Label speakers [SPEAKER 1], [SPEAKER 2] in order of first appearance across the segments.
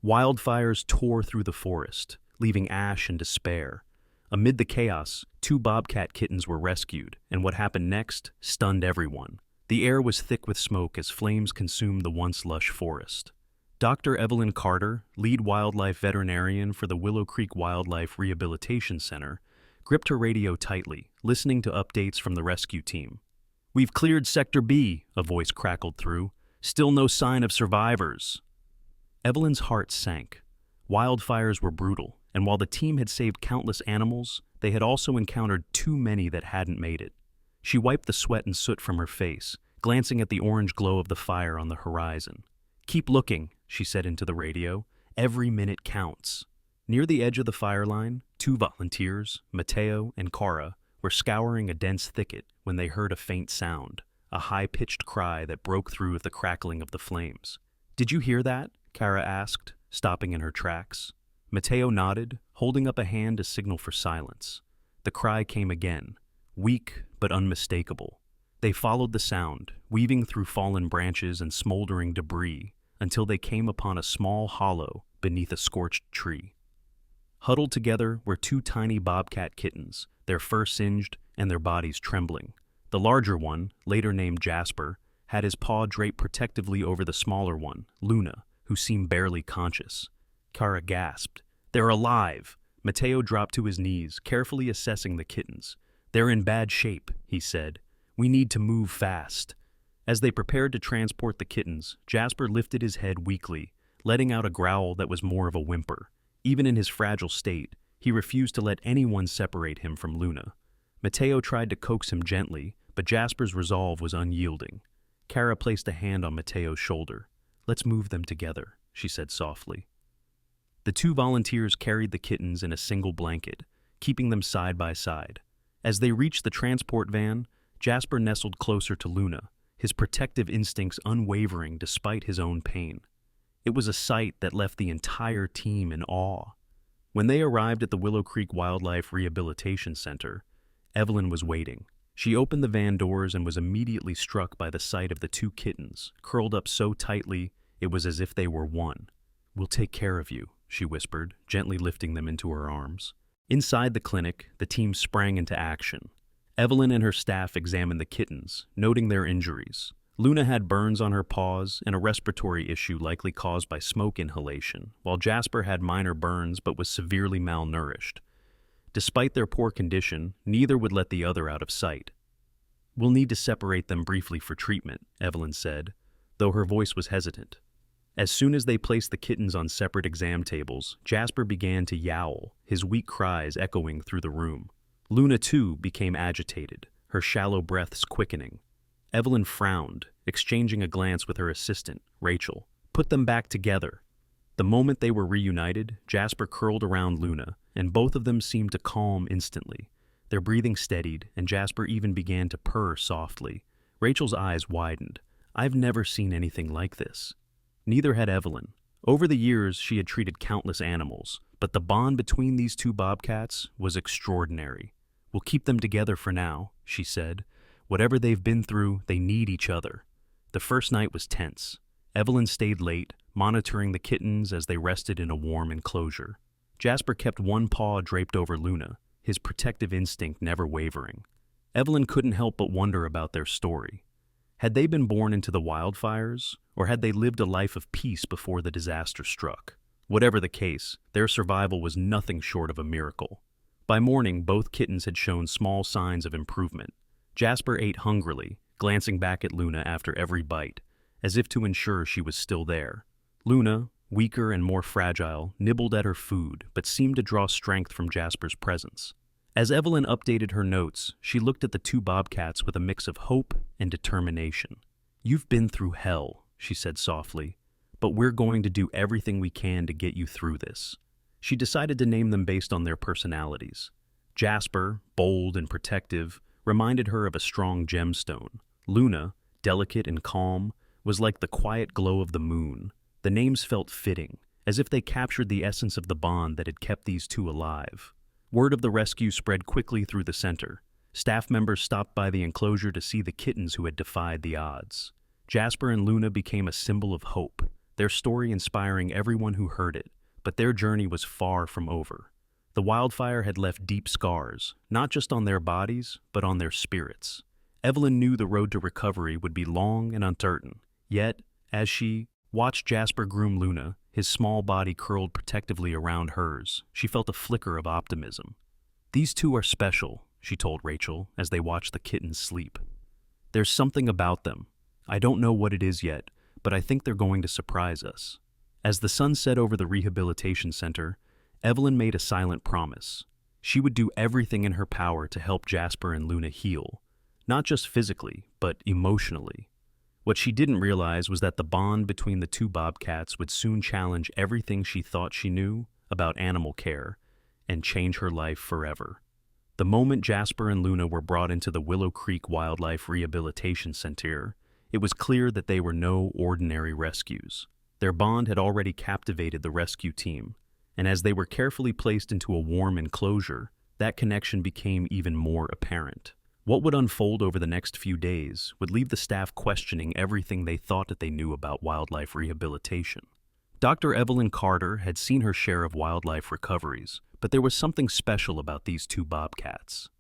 [SPEAKER 1] Wildfires tore through the forest, leaving ash and despair. Amid the chaos, two bobcat kittens were rescued, and what happened next stunned everyone. The air was thick with smoke as flames consumed the once lush forest. Dr. Evelyn Carter, lead wildlife veterinarian for the Willow Creek Wildlife Rehabilitation Center, gripped her radio tightly, listening to updates from the rescue team. "We've cleared Sector B," a voice crackled through. "Still no sign of survivors." Evelyn's heart sank. Wildfires were brutal, and while the team had saved countless animals, they had also encountered too many that hadn't made it. She wiped the sweat and soot from her face, glancing at the orange glow of the fire on the horizon. "Keep looking," she said into the radio. "Every minute counts." Near the edge of the fire line, two volunteers, Mateo and Cara, were scouring a dense thicket when they heard a faint sound, a high-pitched cry that broke through the crackling of the flames. "Did you hear that?" Cara asked, stopping in her tracks. Mateo nodded, holding up a hand to signal for silence. The cry came again, weak but unmistakable. They followed the sound, weaving through fallen branches and smoldering debris, until they came upon a small hollow beneath a scorched tree. Huddled together were two tiny bobcat kittens, their fur singed and their bodies trembling. The larger one, later named Jasper, had his paw draped protectively over the smaller one, Luna, who seemed barely conscious. Cara gasped. "They're alive!" Mateo dropped to his knees, carefully assessing the kittens. "They're in bad shape," he said. "We need to move fast." As they prepared to transport the kittens, Jasper lifted his head weakly, letting out a growl that was more of a whimper. Even in his fragile state, he refused to let anyone separate him from Luna. Mateo tried to coax him gently, but Jasper's resolve was unyielding. Cara placed a hand on Mateo's shoulder. "Let's move them together," she said softly. The two volunteers carried the kittens in a single blanket, keeping them side by side. As they reached the transport van, Jasper nestled closer to Luna, his protective instincts unwavering despite his own pain. It was a sight that left the entire team in awe. When they arrived at the Willow Creek Wildlife Rehabilitation Center, Evelyn was waiting. She opened the van doors and was immediately struck by the sight of the two kittens, curled up so tightly it was as if they were one. "We'll take care of you," she whispered, gently lifting them into her arms. Inside the clinic, the team sprang into action. Evelyn and her staff examined the kittens, noting their injuries. Luna had burns on her paws and a respiratory issue likely caused by smoke inhalation, while Jasper had minor burns but was severely malnourished. Despite their poor condition, neither would let the other out of sight. "We'll need to separate them briefly for treatment," Evelyn said, though her voice was hesitant. As soon as they placed the kittens on separate exam tables, Jasper began to yowl, his weak cries echoing through the room. Luna, too, became agitated, her shallow breaths quickening. Evelyn frowned, exchanging a glance with her assistant, Rachel. "Put them back together." The moment they were reunited, Jasper curled around Luna, and both of them seemed to calm instantly. Their breathing steadied, and Jasper even began to purr softly. Rachel's eyes widened. "I've never seen anything like this." Neither had Evelyn. Over the years, she had treated countless animals, but the bond between these two bobcats was extraordinary. "We'll keep them together for now," she said. "Whatever they've been through, they need each other." The first night was tense. Evelyn stayed late, monitoring the kittens as they rested in a warm enclosure. Jasper kept one paw draped over Luna, his protective instinct never wavering. Evelyn couldn't help but wonder about their story. Had they been born into the wildfires, or had they lived a life of peace before the disaster struck? Whatever the case, their survival was nothing short of a miracle. By morning, both kittens had shown small signs of improvement. Jasper ate hungrily, glancing back at Luna after every bite, as if to ensure she was still there. Luna, weaker and more fragile, nibbled at her food, but seemed to draw strength from Jasper's presence. As Evelyn updated her notes, she looked at the two bobcats with a mix of hope and determination. "You've been through hell," she said softly, "but we're going to do everything we can to get you through this." She decided to name them based on their personalities. Jasper, bold and protective, reminded her of a strong gemstone. Luna, delicate and calm, was like the quiet glow of the moon. The names felt fitting, as if they captured the essence of the bond that had kept these two alive. Word of the rescue spread quickly through the center. Staff members stopped by the enclosure to see the kittens who had defied the odds. Jasper and Luna became a symbol of hope, their story inspiring everyone who heard it, but their journey was far from over. The wildfire had left deep scars, not just on their bodies, but on their spirits. Evelyn knew the road to recovery would be long and uncertain, yet, as she watched Jasper groom Luna, his small body curled protectively around hers, she felt a flicker of optimism. "These two are special," she told Rachel as they watched the kittens sleep. "There's something about them. I don't know what it is yet, but I think they're going to surprise us." As the sun set over the rehabilitation center, Evelyn made a silent promise. She would do everything in her power to help Jasper and Luna heal, not just physically, but emotionally. What she didn't realize was that the bond between the two Bobcats would soon challenge everything she thought she knew about animal care and change her life forever. The moment Jasper and Luna were brought into the Willow Creek Wildlife Rehabilitation Center, it was clear that they were no ordinary rescues. Their bond had already captivated the rescue team, and as they were carefully placed into a warm enclosure, that connection became even more apparent. What would unfold over the next few days would leave the staff questioning everything they thought that they knew about wildlife rehabilitation. Dr. Evelyn Carter had seen her share of wildlife recoveries, but there was something special about these two Bobcats.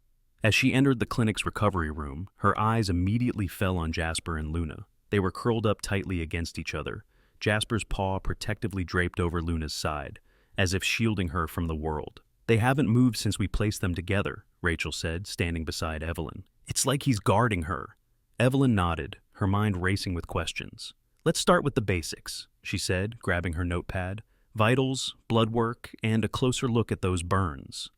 [SPEAKER 1] As she entered the clinic's recovery room, her eyes immediately fell on Jasper and Luna. They were curled up tightly against each other, Jasper's paw protectively draped over Luna's side, as if shielding her from the world. "They haven't moved since we placed them together," Rachel said, standing beside Evelyn. "It's like he's guarding her." Evelyn nodded, her mind racing with questions. "Let's start with the basics," she said, grabbing her notepad. "Vitals, blood work, and a closer look at those burns."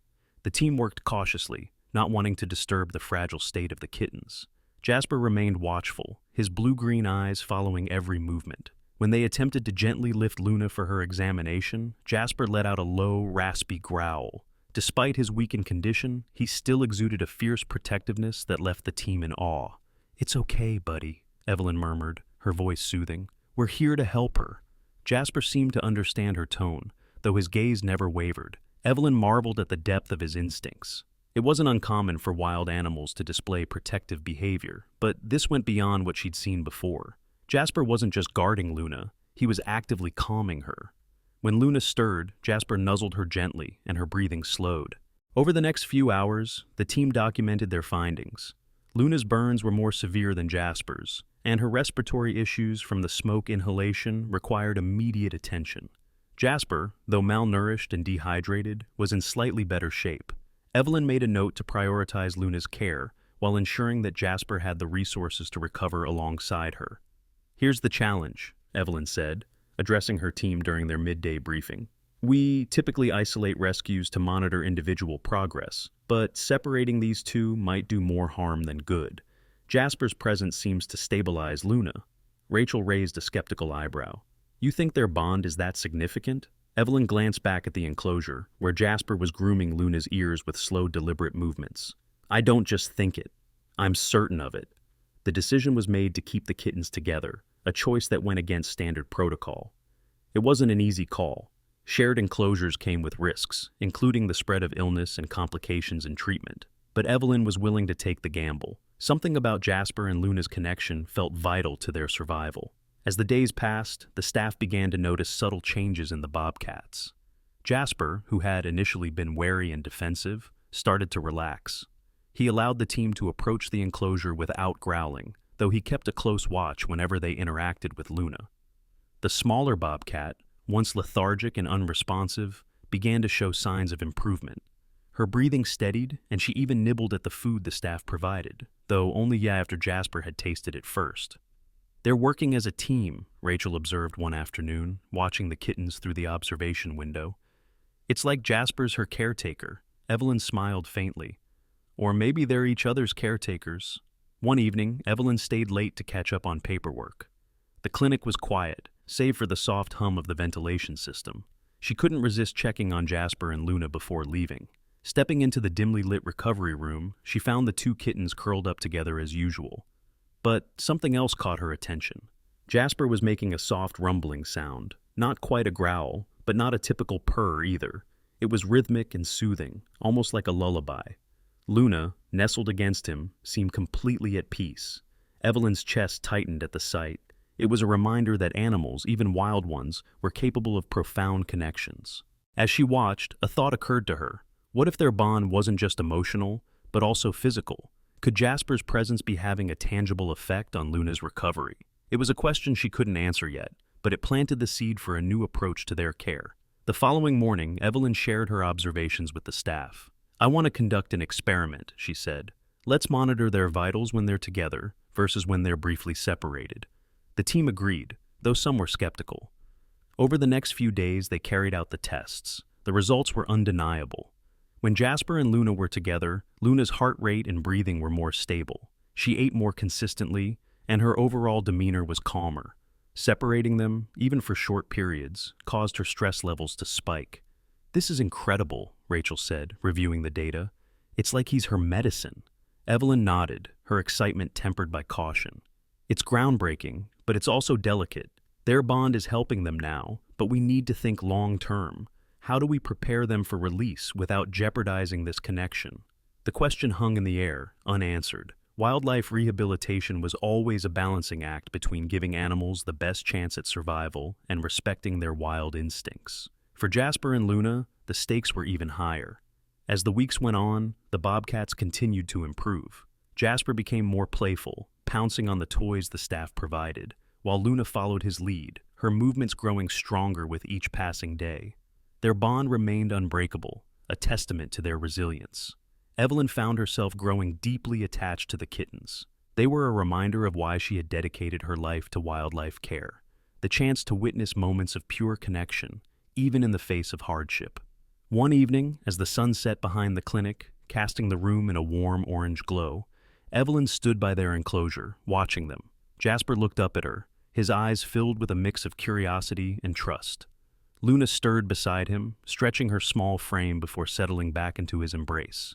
[SPEAKER 1] The team worked cautiously, not wanting to disturb the fragile state of the kittens. Jasper remained watchful, his blue-green eyes following every movement. When they attempted to gently lift Luna for her examination, Jasper let out a low, raspy growl. Despite his weakened condition, he still exuded a fierce protectiveness that left the team in awe. "It's okay, buddy," Evelyn murmured, her voice soothing. "We're here to help her." Jasper seemed to understand her tone, though his gaze never wavered. Evelyn marveled at the depth of his instincts. It wasn't uncommon for wild animals to display protective behavior, but this went beyond what she'd seen before. Jasper wasn't just guarding Luna, he was actively calming her. When Luna stirred, Jasper nuzzled her gently, and her breathing slowed. Over the next few hours, the team documented their findings. Luna's burns were more severe than Jasper's, and her respiratory issues from the smoke inhalation required immediate attention. Jasper, though malnourished and dehydrated, was in slightly better shape. Evelyn made a note to prioritize Luna's care, while ensuring that Jasper had the resources to recover alongside her. "Here's the challenge," Evelyn said, addressing her team during their midday briefing. "We typically isolate rescues to monitor individual progress, but separating these two might do more harm than good. Jasper's presence seems to stabilize Luna." Rachel raised a skeptical eyebrow. "You think their bond is that significant?" Evelyn glanced back at the enclosure, where Jasper was grooming Luna's ears with slow, deliberate movements. "I don't just think it. I'm certain of it." The decision was made to keep the kittens together, a choice that went against standard protocol. It wasn't an easy call. Shared enclosures came with risks, including the spread of illness and complications in treatment. But Evelyn was willing to take the gamble. Something about Jasper and Luna's connection felt vital to their survival. As the days passed, the staff began to notice subtle changes in the Bobcats. Jasper, who had initially been wary and defensive, started to relax. He allowed the team to approach the enclosure without growling, though he kept a close watch whenever they interacted with Luna. The smaller Bobcat, once lethargic and unresponsive, began to show signs of improvement. Her breathing steadied, and she even nibbled at the food the staff provided, though only after Jasper had tasted it first. "They're working as a team," Rachel observed one afternoon, watching the kittens through the observation window. "It's like Jasper's her caretaker." Evelyn smiled faintly. "Or maybe they're each other's caretakers." One evening, Evelyn stayed late to catch up on paperwork. The clinic was quiet, save for the soft hum of the ventilation system. She couldn't resist checking on Jasper and Luna before leaving. Stepping into the dimly lit recovery room, she found the two kittens curled up together as usual. But something else caught her attention. Jasper was making a soft rumbling sound, not quite a growl, but not a typical purr either. It was rhythmic and soothing, almost like a lullaby. Luna, nestled against him, seemed completely at peace. Evelyn's chest tightened at the sight, It was a reminder that animals, even wild ones, were capable of profound connections. As she watched, a thought occurred to her. What if their bond wasn't just emotional, but also physical? Could Jasper's presence be having a tangible effect on Luna's recovery? It was a question she couldn't answer yet, but it planted the seed for a new approach to their care. The following morning, Evelyn shared her observations with the staff. "I want to conduct an experiment," she said. "Let's monitor their vitals when they're together versus when they're briefly separated." The team agreed, though some were skeptical. Over the next few days, they carried out the tests. The results were undeniable. When Jasper and Luna were together, Luna's heart rate and breathing were more stable. She ate more consistently, and her overall demeanor was calmer. Separating them, even for short periods, caused her stress levels to spike. "This is incredible," Rachel said, reviewing the data. "It's like he's her medicine." Evelyn nodded, her excitement tempered by caution. "It's groundbreaking, but it's also delicate. Their bond is helping them now, but we need to think long-term. How do we prepare them for release without jeopardizing this connection?" The question hung in the air, unanswered. Wildlife rehabilitation was always a balancing act between giving animals the best chance at survival and respecting their wild instincts. For Jasper and Luna, the stakes were even higher. As the weeks went on, the Bobcats continued to improve. Jasper became more playful, pouncing on the toys the staff provided, while Luna followed his lead, her movements growing stronger with each passing day. Their bond remained unbreakable, a testament to their resilience. Evelyn found herself growing deeply attached to the kittens. They were a reminder of why she had dedicated her life to wildlife care, the chance to witness moments of pure connection, even in the face of hardship. One evening, as the sun set behind the clinic, casting the room in a warm orange glow, Evelyn stood by their enclosure, watching them. Jasper looked up at her, his eyes filled with a mix of curiosity and trust. Luna stirred beside him, stretching her small frame before settling back into his embrace.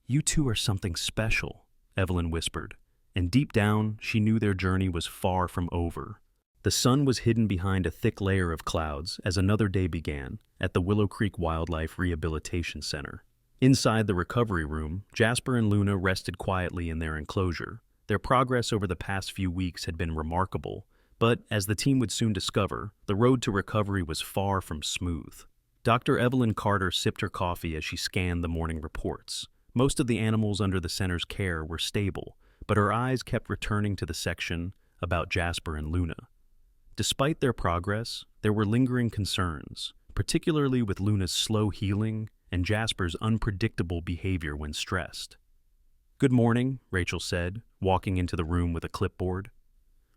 [SPEAKER 1] "You two are something special," Evelyn whispered, and deep down, she knew their journey was far from over. The sun was hidden behind a thick layer of clouds as another day began at the Willow Creek Wildlife Rehabilitation Center. Inside the recovery room, Jasper and Luna rested quietly in their enclosure. Their progress over the past few weeks had been remarkable, but, as the team would soon discover, the road to recovery was far from smooth. Dr. Evelyn Carter sipped her coffee as she scanned the morning reports. Most of the animals under the center's care were stable, but her eyes kept returning to the section about Jasper and Luna. Despite their progress, there were lingering concerns, particularly with Luna's slow healing and Jasper's unpredictable behavior when stressed. "Good morning," Rachel said, walking into the room with a clipboard.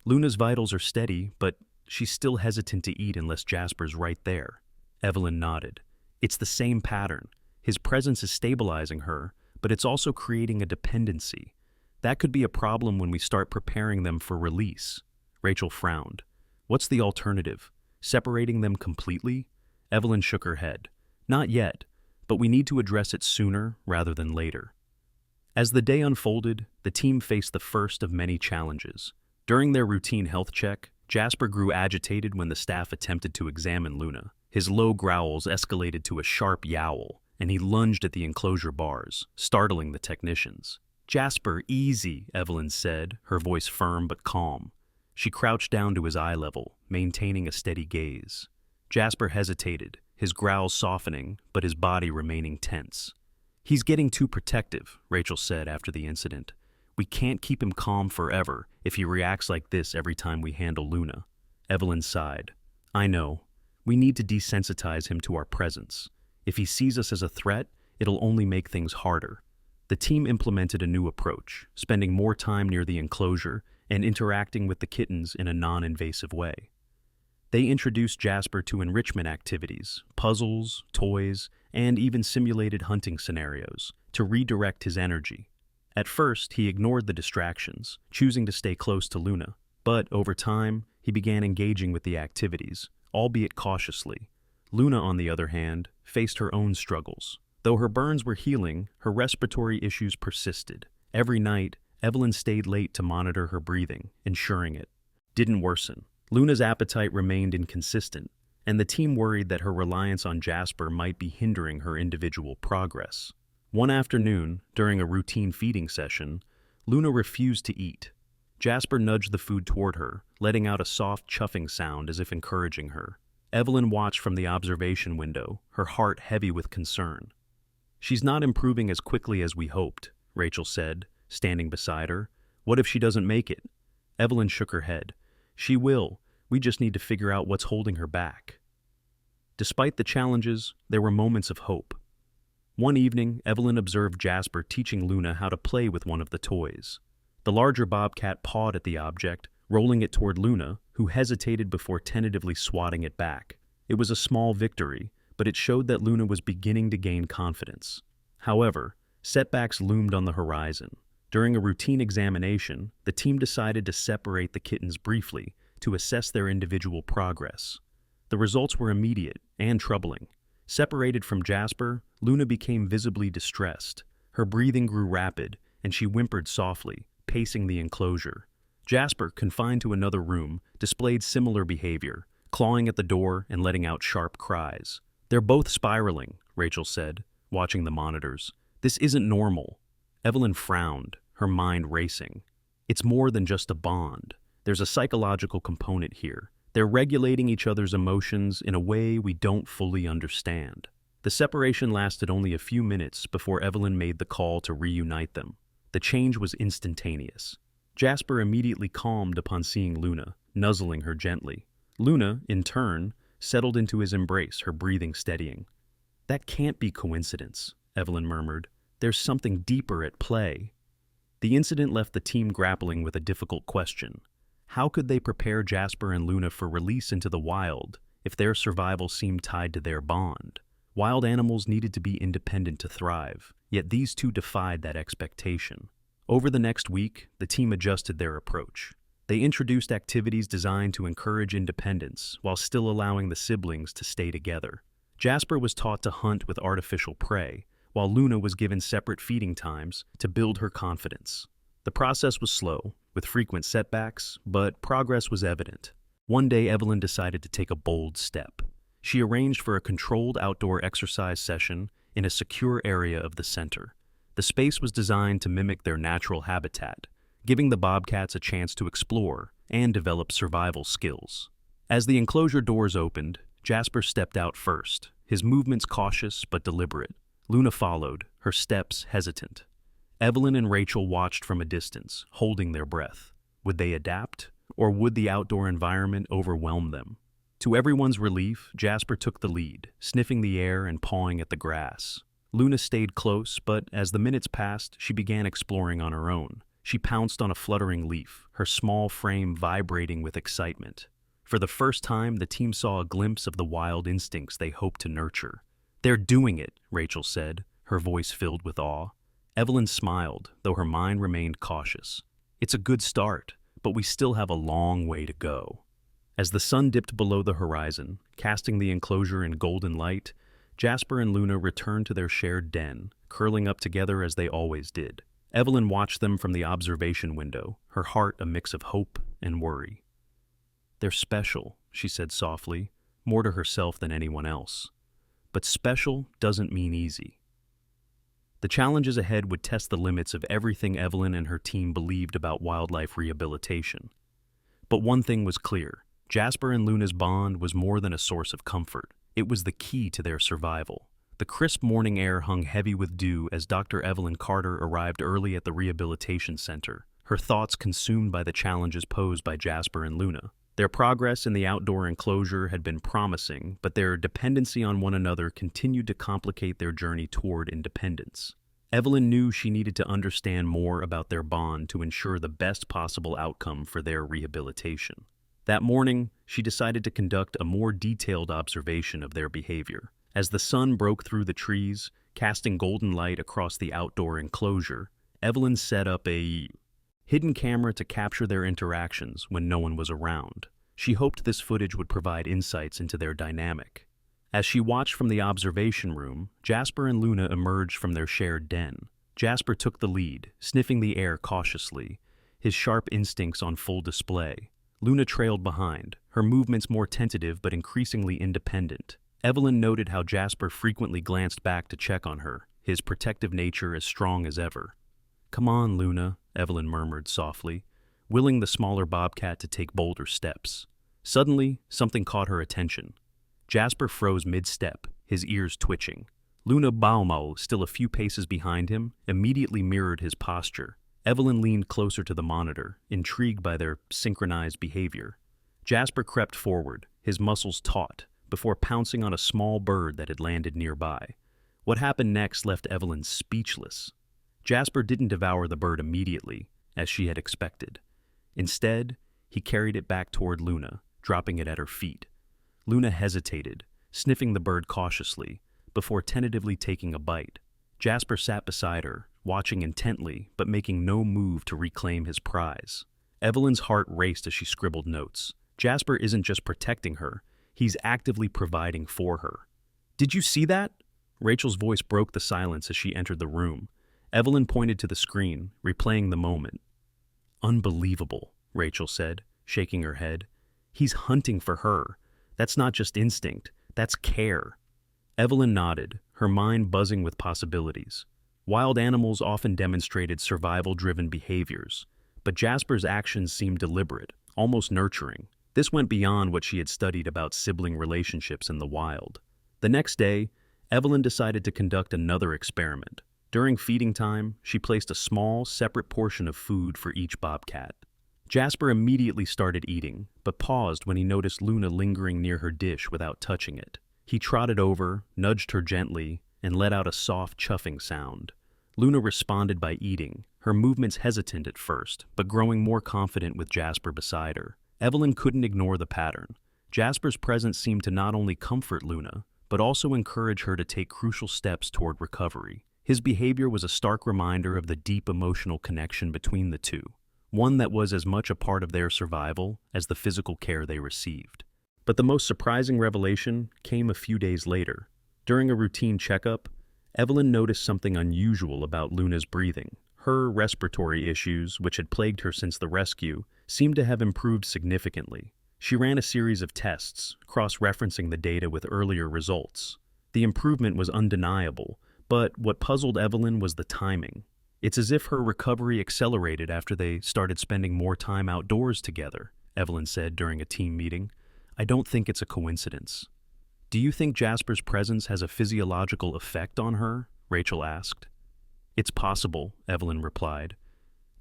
[SPEAKER 1] "Luna's vitals are steady, but she's still hesitant to eat unless Jasper's right there." Evelyn nodded. "It's the same pattern. His presence is stabilizing her, but it's also creating a dependency. That could be a problem when we start preparing them for release." Rachel frowned. "What's the alternative? Separating them completely?" Evelyn shook her head. "Not yet, but we need to address it sooner rather than later." As the day unfolded, the team faced the first of many challenges. During their routine health check, Jasper grew agitated when the staff attempted to examine Luna. His low growls escalated to a sharp yowl, and he lunged at the enclosure bars, startling the technicians. "Jasper, easy," Evelyn said, her voice firm but calm. She crouched down to his eye level, maintaining a steady gaze. Jasper hesitated, his growls softening, but his body remaining tense. "He's getting too protective," Rachel said after the incident. "We can't keep him calm forever if he reacts like this every time we handle Luna." Evelyn sighed. "I know. We need to desensitize him to our presence. If he sees us as a threat, it'll only make things harder." The team implemented a new approach, spending more time near the enclosure and interacting with the kittens in a non-invasive way. They introduced Jasper to enrichment activities, puzzles, toys, and even simulated hunting scenarios to redirect his energy. At first, he ignored the distractions, choosing to stay close to Luna, but over time, he began engaging with the activities, albeit cautiously. Luna, on the other hand, faced her own struggles. Though her burns were healing, her respiratory issues persisted. Every night, Evelyn stayed late to monitor her breathing, ensuring it didn't worsen. Luna's appetite remained inconsistent, and the team worried that her reliance on Jasper might be hindering her individual progress. One afternoon, during a routine feeding session, Luna refused to eat. Jasper nudged the food toward her, letting out a soft chuffing sound as if encouraging her. Evelyn watched from the observation window, her heart heavy with concern. "She's not improving as quickly as we hoped," Rachel said, standing beside her. "What if she doesn't make it?" Evelyn shook her head. "She will. We just need to figure out what's holding her back." Despite the challenges, there were moments of hope. One evening, Evelyn observed Jasper teaching Luna how to play with one of the toys. The larger bobcat pawed at the object, rolling it toward Luna, who hesitated before tentatively swatting it back. It was a small victory, but it showed that Luna was beginning to gain confidence. However, setbacks loomed on the horizon. During a routine examination, the team decided to separate the kittens briefly to assess their individual progress. The results were immediate and troubling. Separated from Jasper, Luna became visibly distressed. Her breathing grew rapid, and she whimpered softly, pacing the enclosure. Jasper, confined to another room, displayed similar behavior, clawing at the door and letting out sharp cries. "They're both spiraling," Rachel said, watching the monitors. "This isn't normal." Evelyn frowned, her mind racing. "It's more than just a bond. There's a psychological component here. They're regulating each other's emotions in a way we don't fully understand." The separation lasted only a few minutes before Evelyn made the call to reunite them. The change was instantaneous. Jasper immediately calmed upon seeing Luna, nuzzling her gently. Luna, in turn, settled into his embrace, her breathing steadying. "That can't be coincidence," Evelyn murmured. "There's something deeper at play." The incident left the team grappling with a difficult question. How could they prepare Jasper and Luna for release into the wild if their survival seemed tied to their bond? Wild animals needed to be independent to thrive, yet these two defied that expectation. Over the next week, the team adjusted their approach. They introduced activities designed to encourage independence while still allowing the siblings to stay together. Jasper was taught to hunt with artificial prey, while Luna was given separate feeding times to build her confidence. The process was slow, with frequent setbacks, but progress was evident. One day, Evelyn decided to take a bold step. She arranged for a controlled outdoor exercise session in a secure area of the center. The space was designed to mimic their natural habitat, giving the bobcats a chance to explore and develop survival skills. As the enclosure doors opened, Jasper stepped out first, his movements cautious but deliberate. Luna followed, her steps hesitant. Evelyn and Rachel watched from a distance, holding their breath. Would they adapt, or would the outdoor environment overwhelm them? To everyone's relief, Jasper took the lead, sniffing the air and pawing at the grass. Luna stayed close, but as the minutes passed, she began exploring on her own. She pounced on a fluttering leaf, her small frame vibrating with excitement. For the first time, the team saw a glimpse of the wild instincts they hoped to nurture. "They're doing it," Rachel said, her voice filled with awe. Evelyn smiled, though her mind remained cautious. "It's a good start, but we still have a long way to go." As the sun dipped below the horizon, casting the enclosure in golden light, Jasper and Luna returned to their shared den, curling up together as they always did. Evelyn watched them from the observation window, her heart a mix of hope and worry. "They're special," she said softly, more to herself than anyone else. But special doesn't mean easy. The challenges ahead would test the limits of everything Evelyn and her team believed about wildlife rehabilitation. But one thing was clear. Jasper and Luna's bond was more than a source of comfort. It was the key to their survival. The crisp morning air hung heavy with dew as Dr. Evelyn Carter arrived early at the rehabilitation center, her thoughts consumed by the challenges posed by Jasper and Luna. Their progress in the outdoor enclosure had been promising, but their dependency on one another continued to complicate their journey toward independence. Evelyn knew she needed to understand more about their bond to ensure the best possible outcome for their rehabilitation. That morning, she decided to conduct a more detailed observation of their behavior. As the sun broke through the trees, casting golden light across the outdoor enclosure, Evelyn set up a hidden camera to capture their interactions when no one was around. She hoped this footage would provide insights into their dynamic. As she watched from the observation room, Jasper and Luna emerged from their shared den. Jasper took the lead, sniffing the air cautiously, his sharp instincts on full display. Luna trailed behind, her movements more tentative but increasingly independent. Evelyn noted how Jasper frequently glanced back to check on her, his protective nature as strong as ever. "Come on, Luna," Evelyn murmured softly. willing the smaller bobcat to take bolder steps. Suddenly, something caught her attention. Jasper froze mid-step, his ears twitching. Luna Baumau, still a few paces behind him, immediately mirrored his posture. Evelyn leaned closer to the monitor, intrigued by their synchronized behavior. Jasper crept forward, his muscles taut, before pouncing on a small bird that had landed nearby. What happened next left Evelyn speechless. Jasper didn't devour the bird immediately, as she had expected. Instead, he carried it back toward Luna, dropping it at her feet. Luna hesitated, sniffing the bird cautiously, before tentatively taking a bite. Jasper sat beside her, watching intently but making no move to reclaim his prize. Evelyn's heart raced as she scribbled notes. Jasper isn't just protecting her, he's actively providing for her. "Did you see that?" Rachel's voice broke the silence as she entered the room. Evelyn pointed to the screen, replaying the moment. "Unbelievable," Rachel said, shaking her head. "He's hunting for her. That's not just instinct, that's care." Evelyn nodded, her mind buzzing with possibilities. Wild animals often demonstrated survival-driven behaviors, but Jasper's actions seemed deliberate, almost nurturing. This went beyond what she had studied about sibling relationships in the wild. The next day, Evelyn decided to conduct another experiment. During feeding time, she placed a small, separate portion of food for each bobcat. Jasper immediately started eating, but paused when he noticed Luna lingering near her dish without touching it. He trotted over, nudged her gently, and let out a soft chuffing sound. Luna responded by eating, her movements hesitant at first, but growing more confident with Jasper beside her. Evelyn couldn't ignore the pattern. Jasper's presence seemed to not only comfort Luna, but also encourage her to take crucial steps toward recovery. His behavior was a stark reminder of the deep emotional connection between the two, one that was as much a part of their survival as the physical care they received. But the most surprising revelation came a few days later. During a routine checkup, Evelyn noticed something unusual about Luna's breathing. Her respiratory issues, which had plagued her since the rescue, seemed to have improved significantly. She ran a series of tests, cross-referencing the data with earlier results. The improvement was undeniable, but what puzzled Evelyn was the timing. It's as if her recovery accelerated after they started spending more time outdoors together, Evelyn said during a team meeting. "I don't think it's a coincidence." "Do you think Jasper's presence has a physiological effect on her?" Rachel asked. "It's possible," Evelyn replied.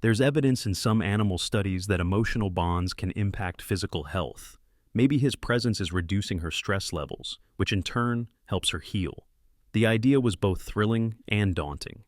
[SPEAKER 1] "There's evidence in some animal studies that emotional bonds can impact physical health. Maybe his presence is reducing her stress levels, which in turn helps her heal." The idea was both thrilling and daunting.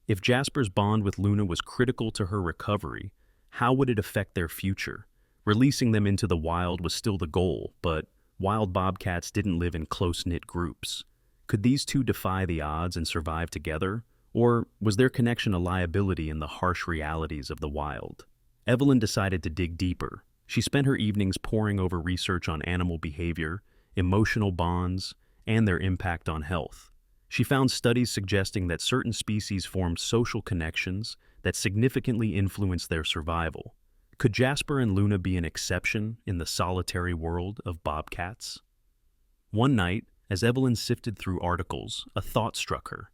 [SPEAKER 1] If Jasper's bond with Luna was critical to her recovery, how would it affect their future? Releasing them into the wild was still the goal, but wild bobcats didn't live in close-knit groups. Could these two defy the odds and survive together? Or was their connection a liability in the harsh realities of the wild? Evelyn decided to dig deeper. She spent her evenings poring over research on animal behavior, emotional bonds, and their impact on health. She found studies suggesting that certain species formed social connections that significantly influenced their survival. Could Jasper and Luna be an exception in the solitary world of bobcats? One night, as Evelyn sifted through articles, a thought struck her.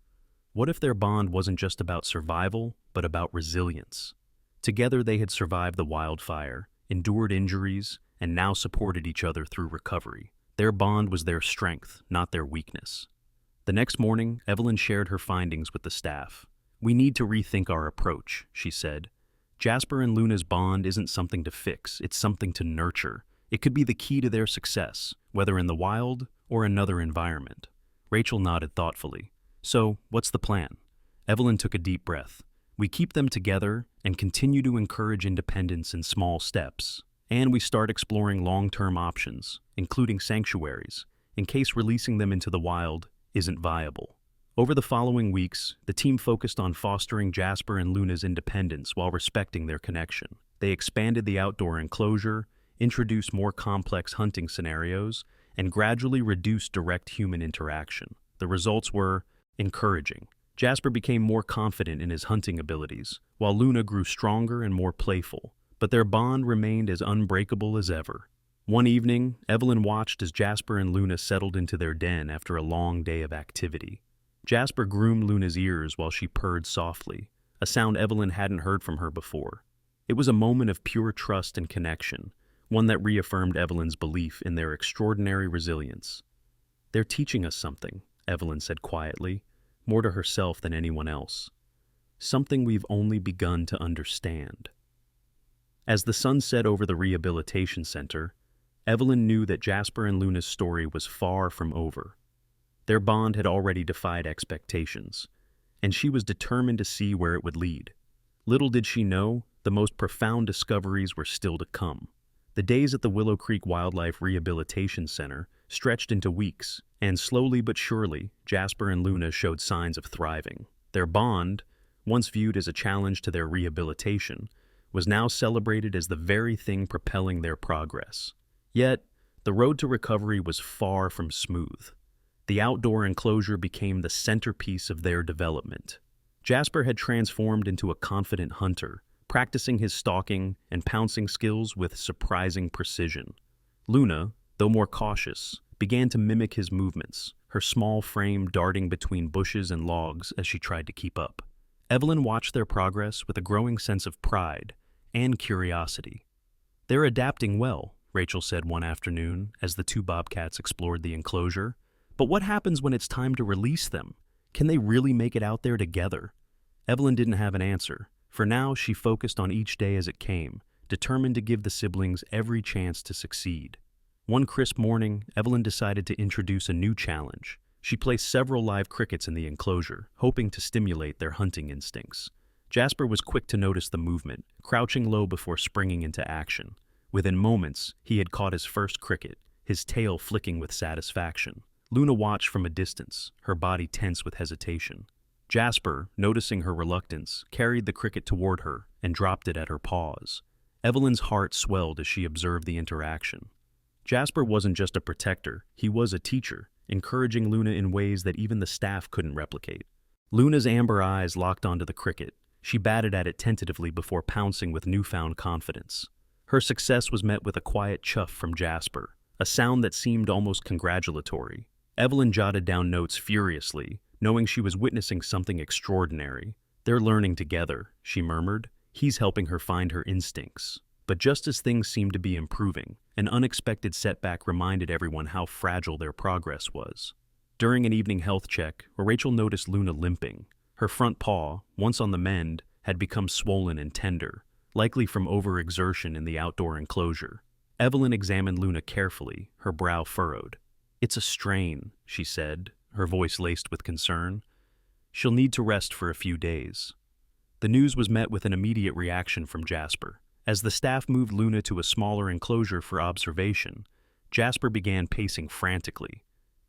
[SPEAKER 1] What if their bond wasn't just about survival, but about resilience? Together they had survived the wildfire, endured injuries, and now supported each other through recovery. Their bond was their strength, not their weakness. The next morning, Evelyn shared her findings with the staff. "We need to rethink our approach," she said. "Jasper and Luna's bond isn't something to fix, it's something to nurture. It could be the key to their success, whether in the wild or another environment." Rachel nodded thoughtfully. "So, what's the plan?" Evelyn took a deep breath. "We keep them together and continue to encourage independence in small steps. And we start exploring long-term options, including sanctuaries, in case releasing them into the wild isn't viable." Over the following weeks, the team focused on fostering Jasper and Luna's independence while respecting their connection. They expanded the outdoor enclosure, introduced more complex hunting scenarios, and gradually reduced direct human interaction. The results were encouraging. Jasper became more confident in his hunting abilities, while Luna grew stronger and more playful, but their bond remained as unbreakable as ever. One evening, Evelyn watched as Jasper and Luna settled into their den after a long day of activity. Jasper groomed Luna's ears while she purred softly, a sound Evelyn hadn't heard from her before. It was a moment of pure trust and connection, one that reaffirmed Evelyn's belief in their extraordinary resilience. "They're teaching us something," Evelyn said quietly, more to herself than anyone else. "Something we've only begun to understand." As the sun set over the rehabilitation center, Evelyn knew that Jasper and Luna's story was far from over. Their bond had already defied expectations, and she was determined to see where it would lead. Little did she know, the most profound discoveries were still to come. The days at the Willow Creek Wildlife Rehabilitation Center stretched into weeks, and slowly but surely, Jasper and Luna showed signs of thriving. Their bond, once viewed as a challenge to their rehabilitation, was now celebrated as the very thing propelling their progress. Yet, the road to recovery was far from smooth. The outdoor enclosure became the centerpiece of their development. Jasper had transformed into a confident hunter, practicing his stalking and pouncing skills with surprising precision. Luna, though more cautious, began to mimic his movements, her small frame darting between bushes and logs as she tried to keep up. Evelyn watched their progress with a growing sense of pride and curiosity. "They're adapting well," Rachel said one afternoon as the two bobcats explored the enclosure. "But what happens when it's time to release them? Can they really make it out there together?" Evelyn didn't have an answer. For now, she focused on each day as it came, determined to give the siblings every chance to succeed. One crisp morning, Evelyn decided to introduce a new challenge. She placed several live crickets in the enclosure, hoping to stimulate their hunting instincts. Jasper was quick to notice the movement, crouching low before springing into action. Within moments, he had caught his first cricket, his tail flicking with satisfaction. Luna watched from a distance, her body tense with hesitation. Jasper, noticing her reluctance, carried the cricket toward her and dropped it at her paws. Evelyn's heart swelled as she observed the interaction. Jasper wasn't just a protector, he was a teacher, encouraging Luna in ways that even the staff couldn't replicate. Luna's amber eyes locked onto the cricket. She batted at it tentatively before pouncing with newfound confidence. Her success was met with a quiet chuff from Jasper, a sound that seemed almost congratulatory. Evelyn jotted down notes furiously, knowing she was witnessing something extraordinary. "They're learning together," she murmured. "He's helping her find her instincts." But just as things seemed to be improving, an unexpected setback reminded everyone how fragile their progress was. During an evening health check, Rachel noticed Luna limping. Her front paw, once on the mend, had become swollen and tender, likely from overexertion in the outdoor enclosure. Evelyn examined Luna carefully, her brow furrowed. "It's a strain," she said, her voice laced with concern. "She'll need to rest for a few days." The news was met with an immediate reaction from Jasper. As the staff moved Luna to a smaller enclosure for observation, Jasper began pacing frantically,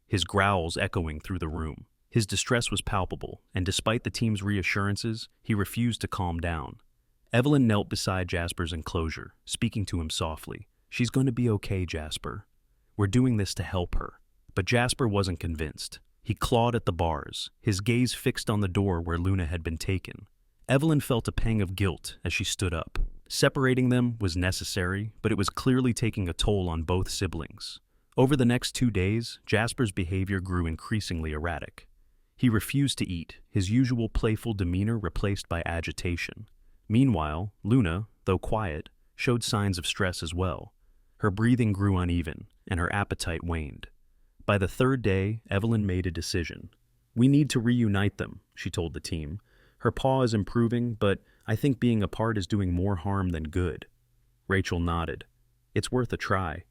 [SPEAKER 1] his growls echoing through the room. His distress was palpable, and despite the team's reassurances, he refused to calm down. Evelyn knelt beside Jasper's enclosure, speaking to him softly. "She's going to be okay, Jasper. We're doing this to help her." But Jasper wasn't convinced. He clawed at the bars, his gaze fixed on the door where Luna had been taken. Evelyn felt a pang of guilt as she stood up. Separating them was necessary, but it was clearly taking a toll on both siblings. Over the next 2 days, Jasper's behavior grew increasingly erratic. He refused to eat, his usual playful demeanor replaced by agitation. Meanwhile, Luna, though quiet, showed signs of stress as well. Her breathing grew uneven, and her appetite waned. By the 3rd day, Evelyn made a decision. "We need to reunite them," she told the team. "Her paw is improving, but I think being apart is doing more harm than good." Rachel nodded. "It's worth a try."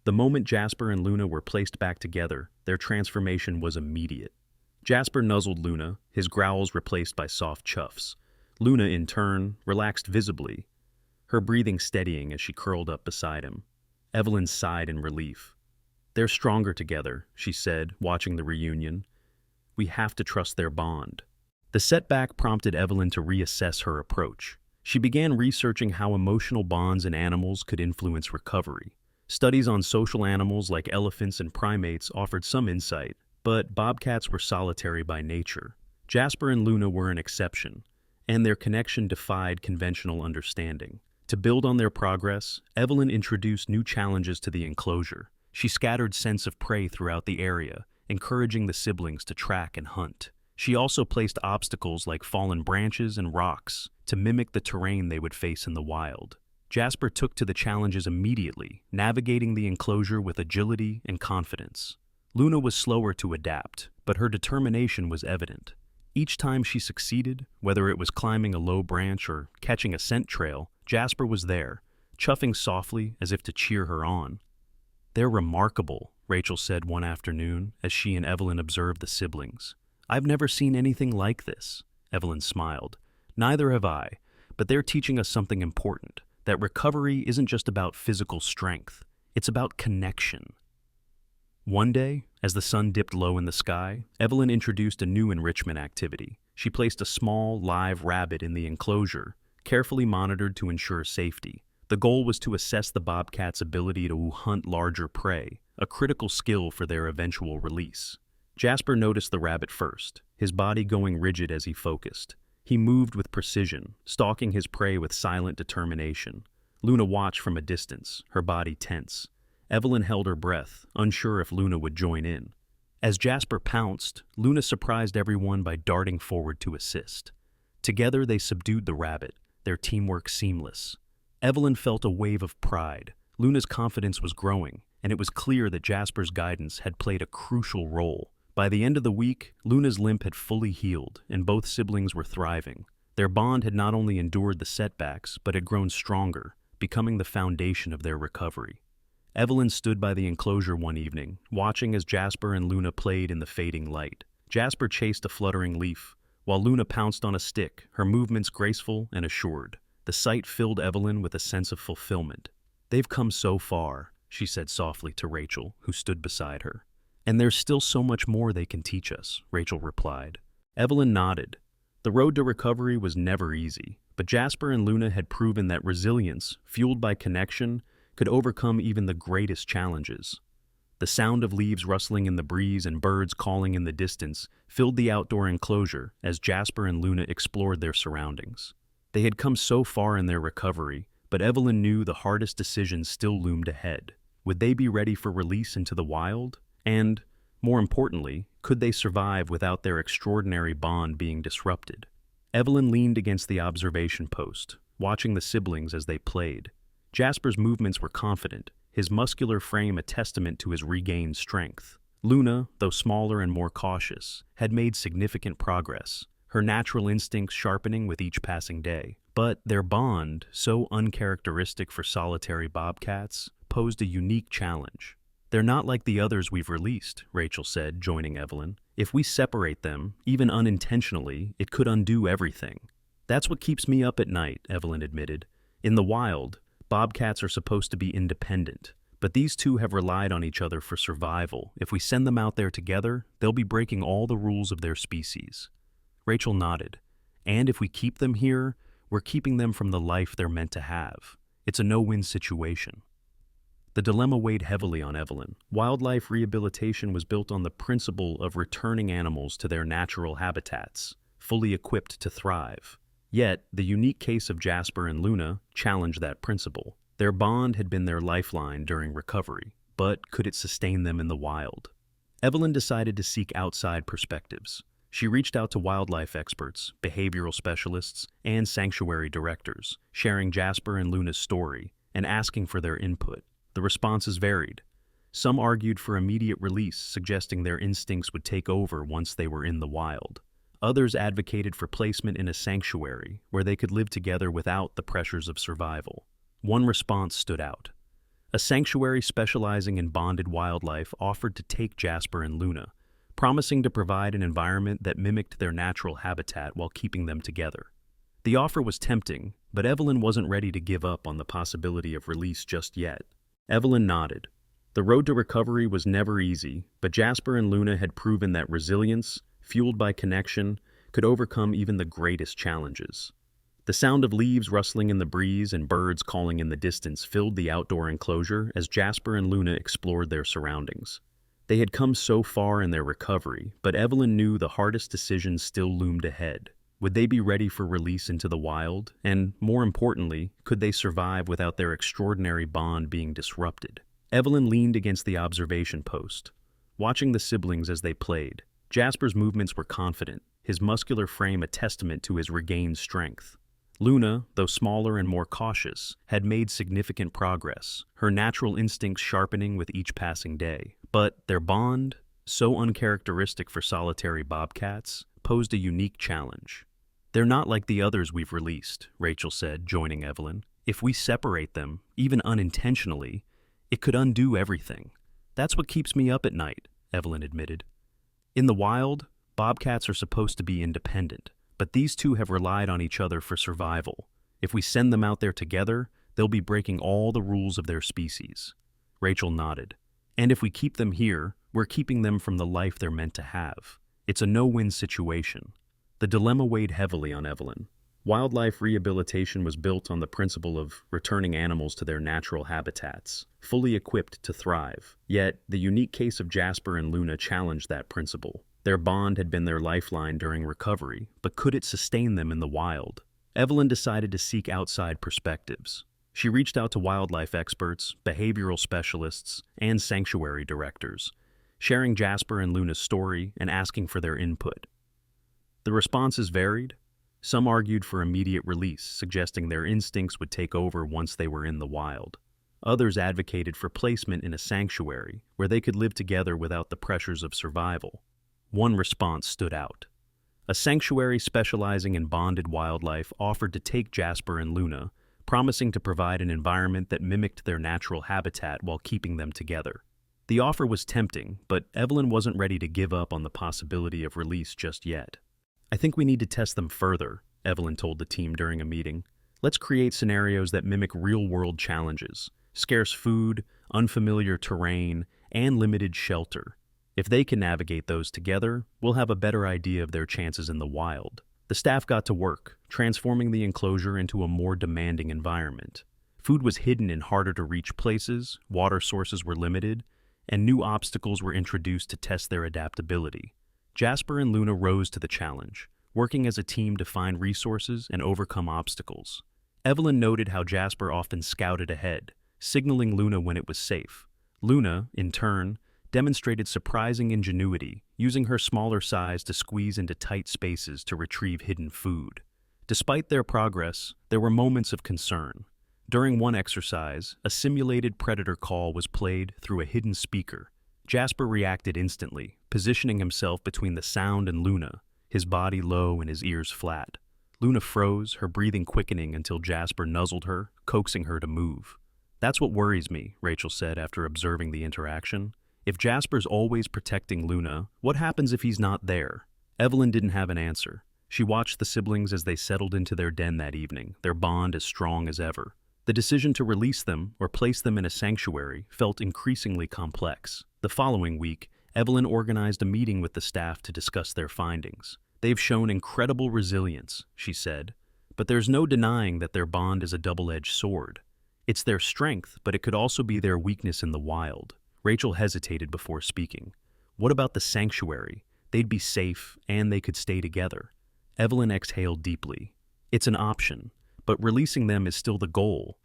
[SPEAKER 1] The moment Jasper and Luna were placed back together, their transformation was immediate. Jasper nuzzled Luna, his growls replaced by soft chuffs. Luna, in turn, relaxed visibly, her breathing steadying as she curled up beside him. Evelyn sighed in relief. "They're stronger together," she said, watching the reunion. "We have to trust their bond." The setback prompted Evelyn to reassess her approach. She began researching how emotional bonds in animals could influence recovery. Studies on social animals like elephants and primates offered some insight, but bobcats were solitary by nature. Jasper and Luna were an exception, and their connection defied conventional understanding. To build on their progress, Evelyn introduced new challenges to the enclosure. She scattered scents of prey throughout the area, encouraging the siblings to track and hunt. She also placed obstacles like fallen branches and rocks to mimic the terrain they would face in the wild. Jasper took to the challenges immediately, navigating the enclosure with agility and confidence. Luna was slower to adapt, but her determination was evident. Each time she succeeded, whether it was climbing a low branch or catching a scent trail, Jasper was there, chuffing softly as if to cheer her on. "They're remarkable," Rachel said one afternoon as she and Evelyn observed the siblings. "I've never seen anything like this." Evelyn smiled. "Neither have I, but they're teaching us something important, that recovery isn't just about physical strength, it's about connection." One day, as the sun dipped low in the sky, Evelyn introduced a new enrichment activity. She placed a small, live rabbit in the enclosure, carefully monitored to ensure safety. The goal was to assess the bobcat's ability to hunt larger prey, a critical skill for their eventual release. Jasper noticed the rabbit first, his body going rigid as he focused. He moved with precision, stalking his prey with silent determination. Luna watched from a distance, her body tense. Evelyn held her breath, unsure if Luna would join in. As Jasper pounced, Luna surprised everyone by darting forward to assist. Together they subdued the rabbit, their teamwork seamless. Evelyn felt a wave of pride. Luna's confidence was growing, and it was clear that Jasper's guidance had played a crucial role. By the end of the week, Luna's limp had fully healed, and both siblings were thriving. Their bond had not only endured the setbacks, but had grown stronger, becoming the foundation of their recovery. Evelyn stood by the enclosure one evening, watching as Jasper and Luna played in the fading light. Jasper chased a fluttering leaf, while Luna pounced on a stick, her movements graceful and assured. The sight filled Evelyn with a sense of fulfillment. "They've come so far," she said softly to Rachel, who stood beside her. "And there's still so much more they can teach us," Rachel replied. Evelyn nodded. The road to recovery was never easy, but Jasper and Luna had proven that resilience, fueled by connection, could overcome even the greatest challenges. The sound of leaves rustling in the breeze and birds calling in the distance filled the outdoor enclosure as Jasper and Luna explored their surroundings. They had come so far in their recovery, but Evelyn knew the hardest decisions still loomed ahead. Would they be ready for release into the wild? And, more importantly, could they survive without their extraordinary bond being disrupted? Evelyn leaned against the observation post, watching the siblings as they played. Jasper's movements were confident, his muscular frame a testament to his regained strength. Luna, though smaller and more cautious, had made significant progress, her natural instincts sharpening with each passing day. But their bond, so uncharacteristic for solitary bobcats, posed a unique challenge. "They're not like the others we've released," Rachel said, joining Evelyn. "If we separate them, even unintentionally, it could undo everything." "That's what keeps me up at night," Evelyn admitted. "In the wild, bobcats are supposed to be independent, but these two have relied on each other for survival. If we send them out there together, they'll be breaking all the rules of their species." Rachel nodded. "And if we keep them here, we're keeping them from the life they're meant to have. It's a no-win situation." The dilemma weighed heavily on Evelyn. Wildlife rehabilitation was built on the principle of returning animals to their natural habitats, fully equipped to thrive. Yet, the unique case of Jasper and Luna challenged that principle. Their bond had been their lifeline during recovery, but could it sustain them in the wild? Evelyn decided to seek outside perspectives. She reached out to wildlife experts, behavioral specialists, and sanctuary directors, sharing Jasper and Luna's story and asking for their input. The responses varied. Some argued for immediate release, suggesting their instincts would take over once they were in the wild. Others advocated for placement in a sanctuary where they could live together without the pressures of survival. One response stood out. A sanctuary specializing in bonded wildlife offered to take Jasper and Luna, promising to provide an environment that mimicked their natural habitat while keeping them together. The offer was tempting, but Evelyn wasn't ready to give up on the possibility of release just yet. Evelyn nodded. The road to recovery was never easy, but Jasper and Luna had proven that resilience, fueled by connection, could overcome even the greatest challenges. The sound of leaves rustling in the breeze and birds calling in the distance filled the outdoor enclosure as Jasper and Luna explored their surroundings. They had come so far in their recovery, but Evelyn knew the hardest decisions still loomed ahead. Would they be ready for release into the wild? And, more importantly, could they survive without their extraordinary bond being disrupted? Evelyn leaned against the observation post, watching the siblings as they played. Jasper's movements were confident, his muscular frame a testament to his regained strength. Luna, though smaller and more cautious, had made significant progress, her natural instincts sharpening with each passing day. But their bond, so uncharacteristic for solitary bobcats, posed a unique challenge. "They're not like the others we've released," Rachel said, joining Evelyn. "If we separate them, even unintentionally, it could undo everything." "That's what keeps me up at night," Evelyn admitted. "In the wild, bobcats are supposed to be independent, but these two have relied on each other for survival. If we send them out there together, they'll be breaking all the rules of their species." Rachel nodded. "And if we keep them here, we're keeping them from the life they're meant to have. It's a no-win situation." The dilemma weighed heavily on Evelyn. Wildlife rehabilitation was built on the principle of returning animals to their natural habitats, fully equipped to thrive. Yet, the unique case of Jasper and Luna challenged that principle. Their bond had been their lifeline during recovery, but could it sustain them in the wild? Evelyn decided to seek outside perspectives. She reached out to wildlife experts, behavioral specialists, and sanctuary directors, sharing Jasper and Luna's story and asking for their input. The responses varied. Some argued for immediate release, suggesting their instincts would take over once they were in the wild. Others advocated for placement in a sanctuary, where they could live together without the pressures of survival. One response stood out. A sanctuary specializing in bonded wildlife offered to take Jasper and Luna, promising to provide an environment that mimicked their natural habitat while keeping them together. The offer was tempting, but Evelyn wasn't ready to give up on the possibility of release just yet. "I think we need to test them further," Evelyn told the team during a meeting. "Let's create scenarios that mimic real-world challenges: scarce food, unfamiliar terrain, and limited shelter. If they can navigate those together, we'll have a better idea of their chances in the wild." The staff got to work, transforming the enclosure into a more demanding environment. Food was hidden in harder-to-reach places, water sources were limited, and new obstacles were introduced to test their adaptability. Jasper and Luna rose to the challenge, working as a team to find resources and overcome obstacles. Evelyn noted how Jasper often scouted ahead, signaling Luna when it was safe. Luna, in turn, demonstrated surprising ingenuity, using her smaller size to squeeze into tight spaces to retrieve hidden food. Despite their progress, there were moments of concern. During one exercise, a simulated predator call was played through a hidden speaker. Jasper reacted instantly, positioning himself between the sound and Luna, his body low and his ears flat. Luna froze, her breathing quickening until Jasper nuzzled her, coaxing her to move. "That's what worries me," Rachel said after observing the interaction. "If Jasper's always protecting Luna, what happens if he's not there?" Evelyn didn't have an answer. She watched the siblings as they settled into their den that evening, their bond as strong as ever. The decision to release them or place them in a sanctuary felt increasingly complex. The following week, Evelyn organized a meeting with the staff to discuss their findings. "They've shown incredible resilience," she said, "but there's no denying that their bond is a double-edged sword. It's their strength, but it could also be their weakness in the wild." Rachel hesitated before speaking. "What about the sanctuary? They'd be safe, and they could stay together." Evelyn exhaled deeply. "It's an option, but releasing them is still the goal.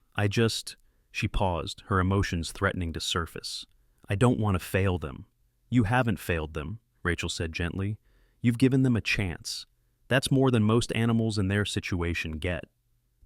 [SPEAKER 1] She paused, her emotions threatening to surface. "I don't want to fail them." "You haven't failed them," Rachel said gently. "You've given them a chance. That's more than most animals in their situation get."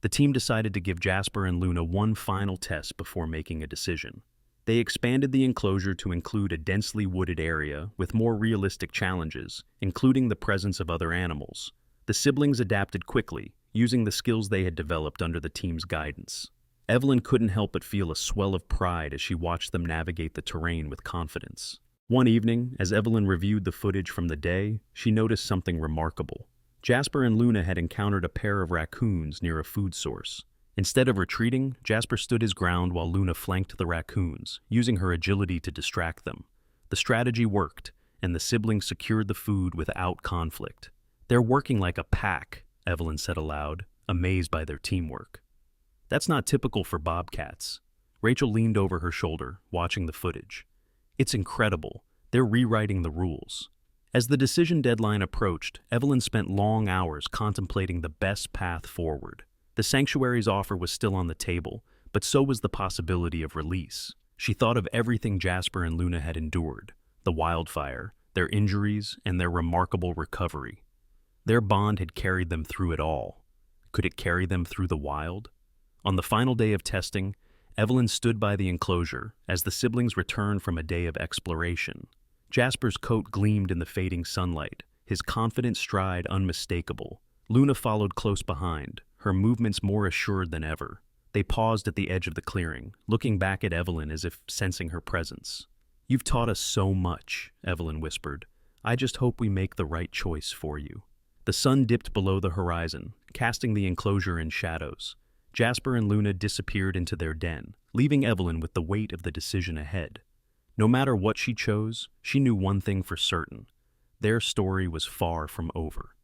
[SPEAKER 1] The team decided to give Jasper and Luna one final test before making a decision. They expanded the enclosure to include a densely wooded area with more realistic challenges, including the presence of other animals. The siblings adapted quickly, using the skills they had developed under the team's guidance. Evelyn couldn't help but feel a swell of pride as she watched them navigate the terrain with confidence. One evening, as Evelyn reviewed the footage from the day, she noticed something remarkable. Jasper and Luna had encountered a pair of raccoons near a food source. Instead of retreating, Jasper stood his ground while Luna flanked the raccoons, using her agility to distract them. The strategy worked, and the siblings secured the food without conflict. "They're working like a pack," Evelyn said aloud, amazed by their teamwork. "That's not typical for bobcats." Rachel leaned over her shoulder, watching the footage. "It's incredible. They're rewriting the rules." As the decision deadline approached, Evelyn spent long hours contemplating the best path forward. The sanctuary's offer was still on the table, but so was the possibility of release. She thought of everything Jasper and Luna had endured: the wildfire, their injuries, and their remarkable recovery. Their bond had carried them through it all. Could it carry them through the wild? On the final day of testing, Evelyn stood by the enclosure as the siblings returned from a day of exploration. Jasper's coat gleamed in the fading sunlight, his confident stride unmistakable. Luna followed close behind, her movements more assured than ever. They paused at the edge of the clearing, looking back at Evelyn as if sensing her presence. "You've taught us so much," Evelyn whispered. "I just hope we make the right choice for you." The sun dipped below the horizon, casting the enclosure in shadows. Jasper and Luna disappeared into their den, leaving Evelyn with the weight of the decision ahead. No matter what she chose, she knew one thing for certain. Their story was far from over.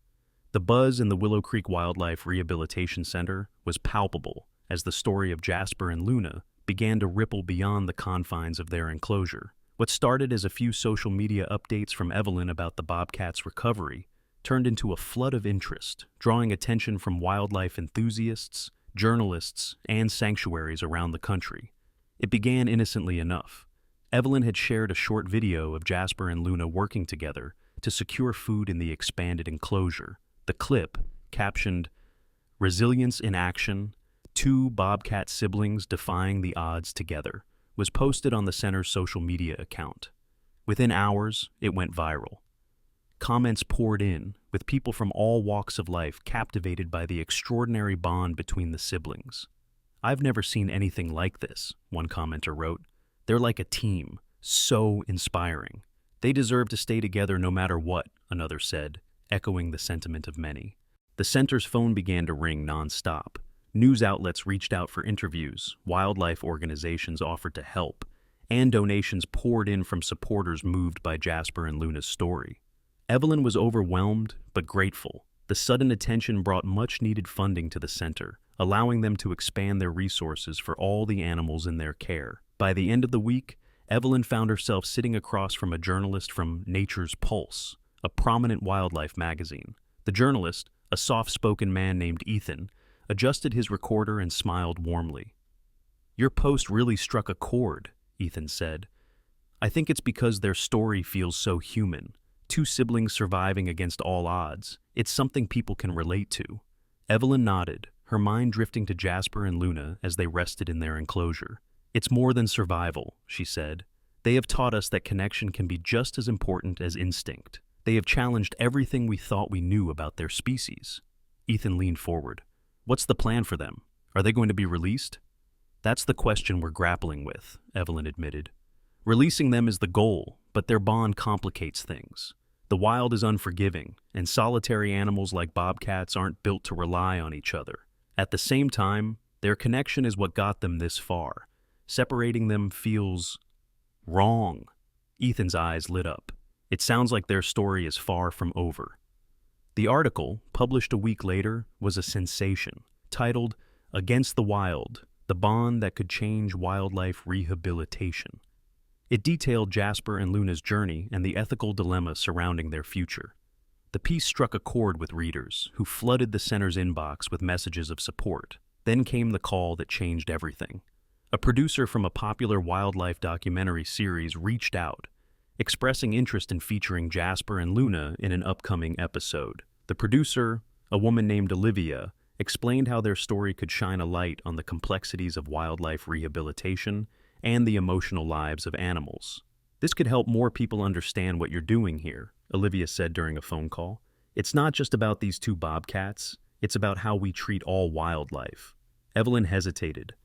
[SPEAKER 1] The buzz in the Willow Creek Wildlife Rehabilitation Center was palpable as the story of Jasper and Luna began to ripple beyond the confines of their enclosure. What started as a few social media updates from Evelyn about the Bobcats' recovery turned into a flood of interest, drawing attention from wildlife enthusiasts, journalists, and sanctuaries around the country. It began innocently enough. Evelyn had shared a short video of Jasper and Luna working together to secure food in the expanded enclosure. The clip, captioned, "Resilience in Action, Two Bobcat Siblings Defying the Odds Together," was posted on the center's social media account. Within hours, it went viral. Comments poured in, with people from all walks of life captivated by the extraordinary bond between the siblings. "I've never seen anything like this," one commenter wrote. "They're like a team, so inspiring. They deserve to stay together no matter what," another said, echoing the sentiment of many. The center's phone began to ring nonstop. News outlets reached out for interviews, wildlife organizations offered to help, and donations poured in from supporters moved by Jasper and Luna's story. Evelyn was overwhelmed, but grateful. The sudden attention brought much-needed funding to the center, allowing them to expand their resources for all the animals in their care. By the end of the week, Evelyn found herself sitting across from a journalist from Nature's Pulse, a prominent wildlife magazine. The journalist, a soft-spoken man named Ethan, adjusted his recorder and smiled warmly. "Your post really struck a chord," Ethan said. "I think it's because their story feels so human. Two siblings surviving against all odds. It's something people can relate to." Evelyn nodded, her mind drifting to Jasper and Luna as they rested in their enclosure. "It's more than survival," she said. "They have taught us that connection can be just as important as instinct. They have challenged everything we thought we knew about their species." Ethan leaned forward. "What's the plan for them? Are they going to be released?" "That's the question we're grappling with," Evelyn admitted. "Releasing them is the goal, but their bond complicates things. The wild is unforgiving, and solitary animals like bobcats aren't built to rely on each other. At the same time, their connection is what got them this far. Separating them feels wrong." Ethan's eyes lit up. "It sounds like their story is far from over." The article, published a week later, was a sensation, titled "Against the Wild, the Bond That Could Change Wildlife Rehabilitation." It detailed Jasper and Luna's journey and the ethical dilemma surrounding their future. The piece struck a chord with readers, who flooded the center's inbox with messages of support. Then came the call that changed everything. A producer from a popular wildlife documentary series reached out, expressing interest in featuring Jasper and Luna in an upcoming episode. The producer, a woman named Olivia, explained how their story could shine a light on the complexities of wildlife rehabilitation and the emotional lives of animals. "This could help more people understand what you're doing here," Olivia said during a phone call. "It's not just about these two bobcats, it's about how we treat all wildlife." Evelyn hesitated.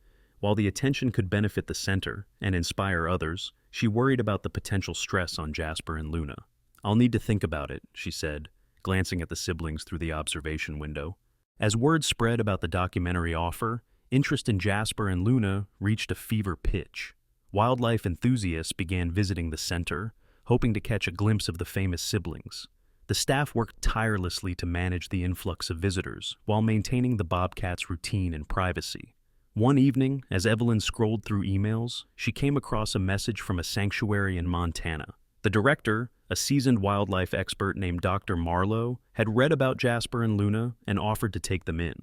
[SPEAKER 1] While the attention could benefit the center and inspire others, she worried about the potential stress on Jasper and Luna. "I'll need to think about it," she said, glancing at the siblings through the observation window. As word spread about the documentary offer, interest in Jasper and Luna reached a fever pitch. Wildlife enthusiasts began visiting the center, hoping to catch a glimpse of the famous siblings. The staff worked tirelessly to manage the influx of visitors while maintaining the bobcats' routine and privacy. One evening, as Evelyn scrolled through emails, she came across a message from a sanctuary in Montana. The director, a seasoned wildlife expert named Dr. Marlowe, had read about Jasper and Luna and offered to take them in.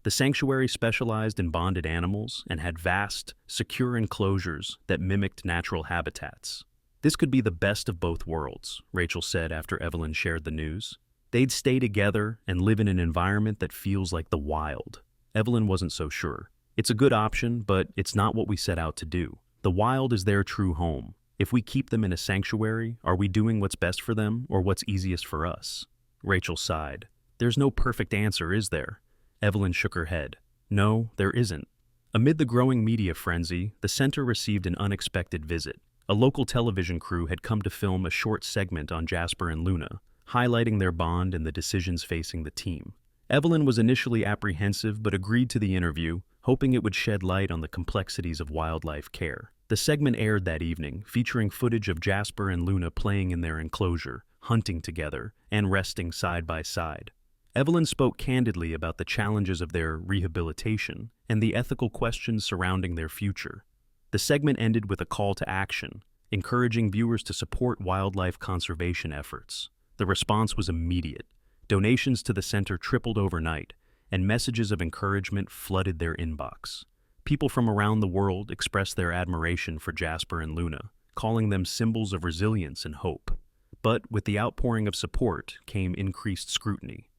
[SPEAKER 1] The sanctuary specialized in bonded animals and had vast, secure enclosures that mimicked natural habitats. "This could be the best of both worlds," Rachel said after Evelyn shared the news. They'd stay together and live in an environment that feels like the wild. Evelyn wasn't so sure. It's a good option, but it's not what we set out to do. The wild is their true home. If we keep them in a sanctuary, are we doing what's best for them or what's easiest for us? Rachel sighed. There's no perfect answer, is there? Evelyn shook her head. No, there isn't. Amid the growing media frenzy, the center received an unexpected visit. A local television crew had come to film a short segment on Jasper and Luna, highlighting their bond and the decisions facing the team. Evelyn was initially apprehensive but agreed to the interview, hoping it would shed light on the complexities of wildlife care. The segment aired that evening, featuring footage of Jasper and Luna playing in their enclosure, hunting together, and resting side by side. Evelyn spoke candidly about the challenges of their rehabilitation and the ethical questions surrounding their future. The segment ended with a call to action, encouraging viewers to support wildlife conservation efforts. The response was immediate. Donations to the center tripled overnight, and messages of encouragement flooded their inbox. People from around the world expressed their admiration for Jasper and Luna, calling them symbols of resilience and hope. But with the outpouring of support came increased scrutiny.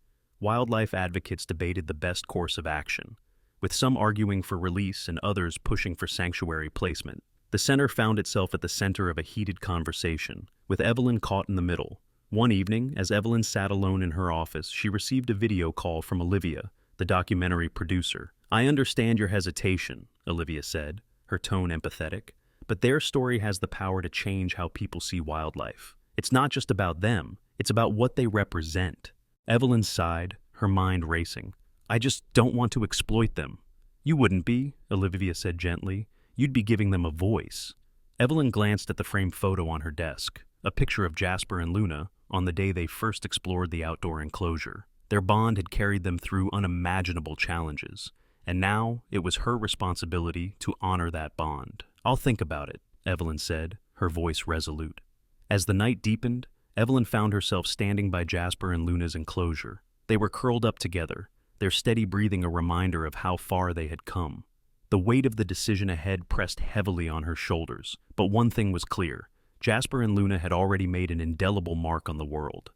[SPEAKER 1] Wildlife advocates debated the best course of action, with some arguing for release and others pushing for sanctuary placement. The center found itself at the center of a heated conversation, with Evelyn caught in the middle. One evening, as Evelyn sat alone in her office, she received a video call from Olivia, the documentary producer. "I understand your hesitation," Olivia said, her tone empathetic, "but their story has the power to change how people see wildlife. It's not just about them, it's about what they represent." Evelyn sighed, her mind racing. "I just don't want to exploit them." "You wouldn't be," Olivia said gently. "You'd be giving them a voice." Evelyn glanced at the framed photo on her desk, a picture of Jasper and Luna on the day they first explored the outdoor enclosure. Their bond had carried them through unimaginable challenges, and now it was her responsibility to honor that bond. "I'll think about it," Evelyn said, her voice resolute. As the night deepened, Evelyn found herself standing by Jasper and Luna's enclosure. They were curled up together, their steady breathing a reminder of how far they had come. The weight of the decision ahead pressed heavily on her shoulders, but one thing was clear. Jasper and Luna had already made an indelible mark on the world.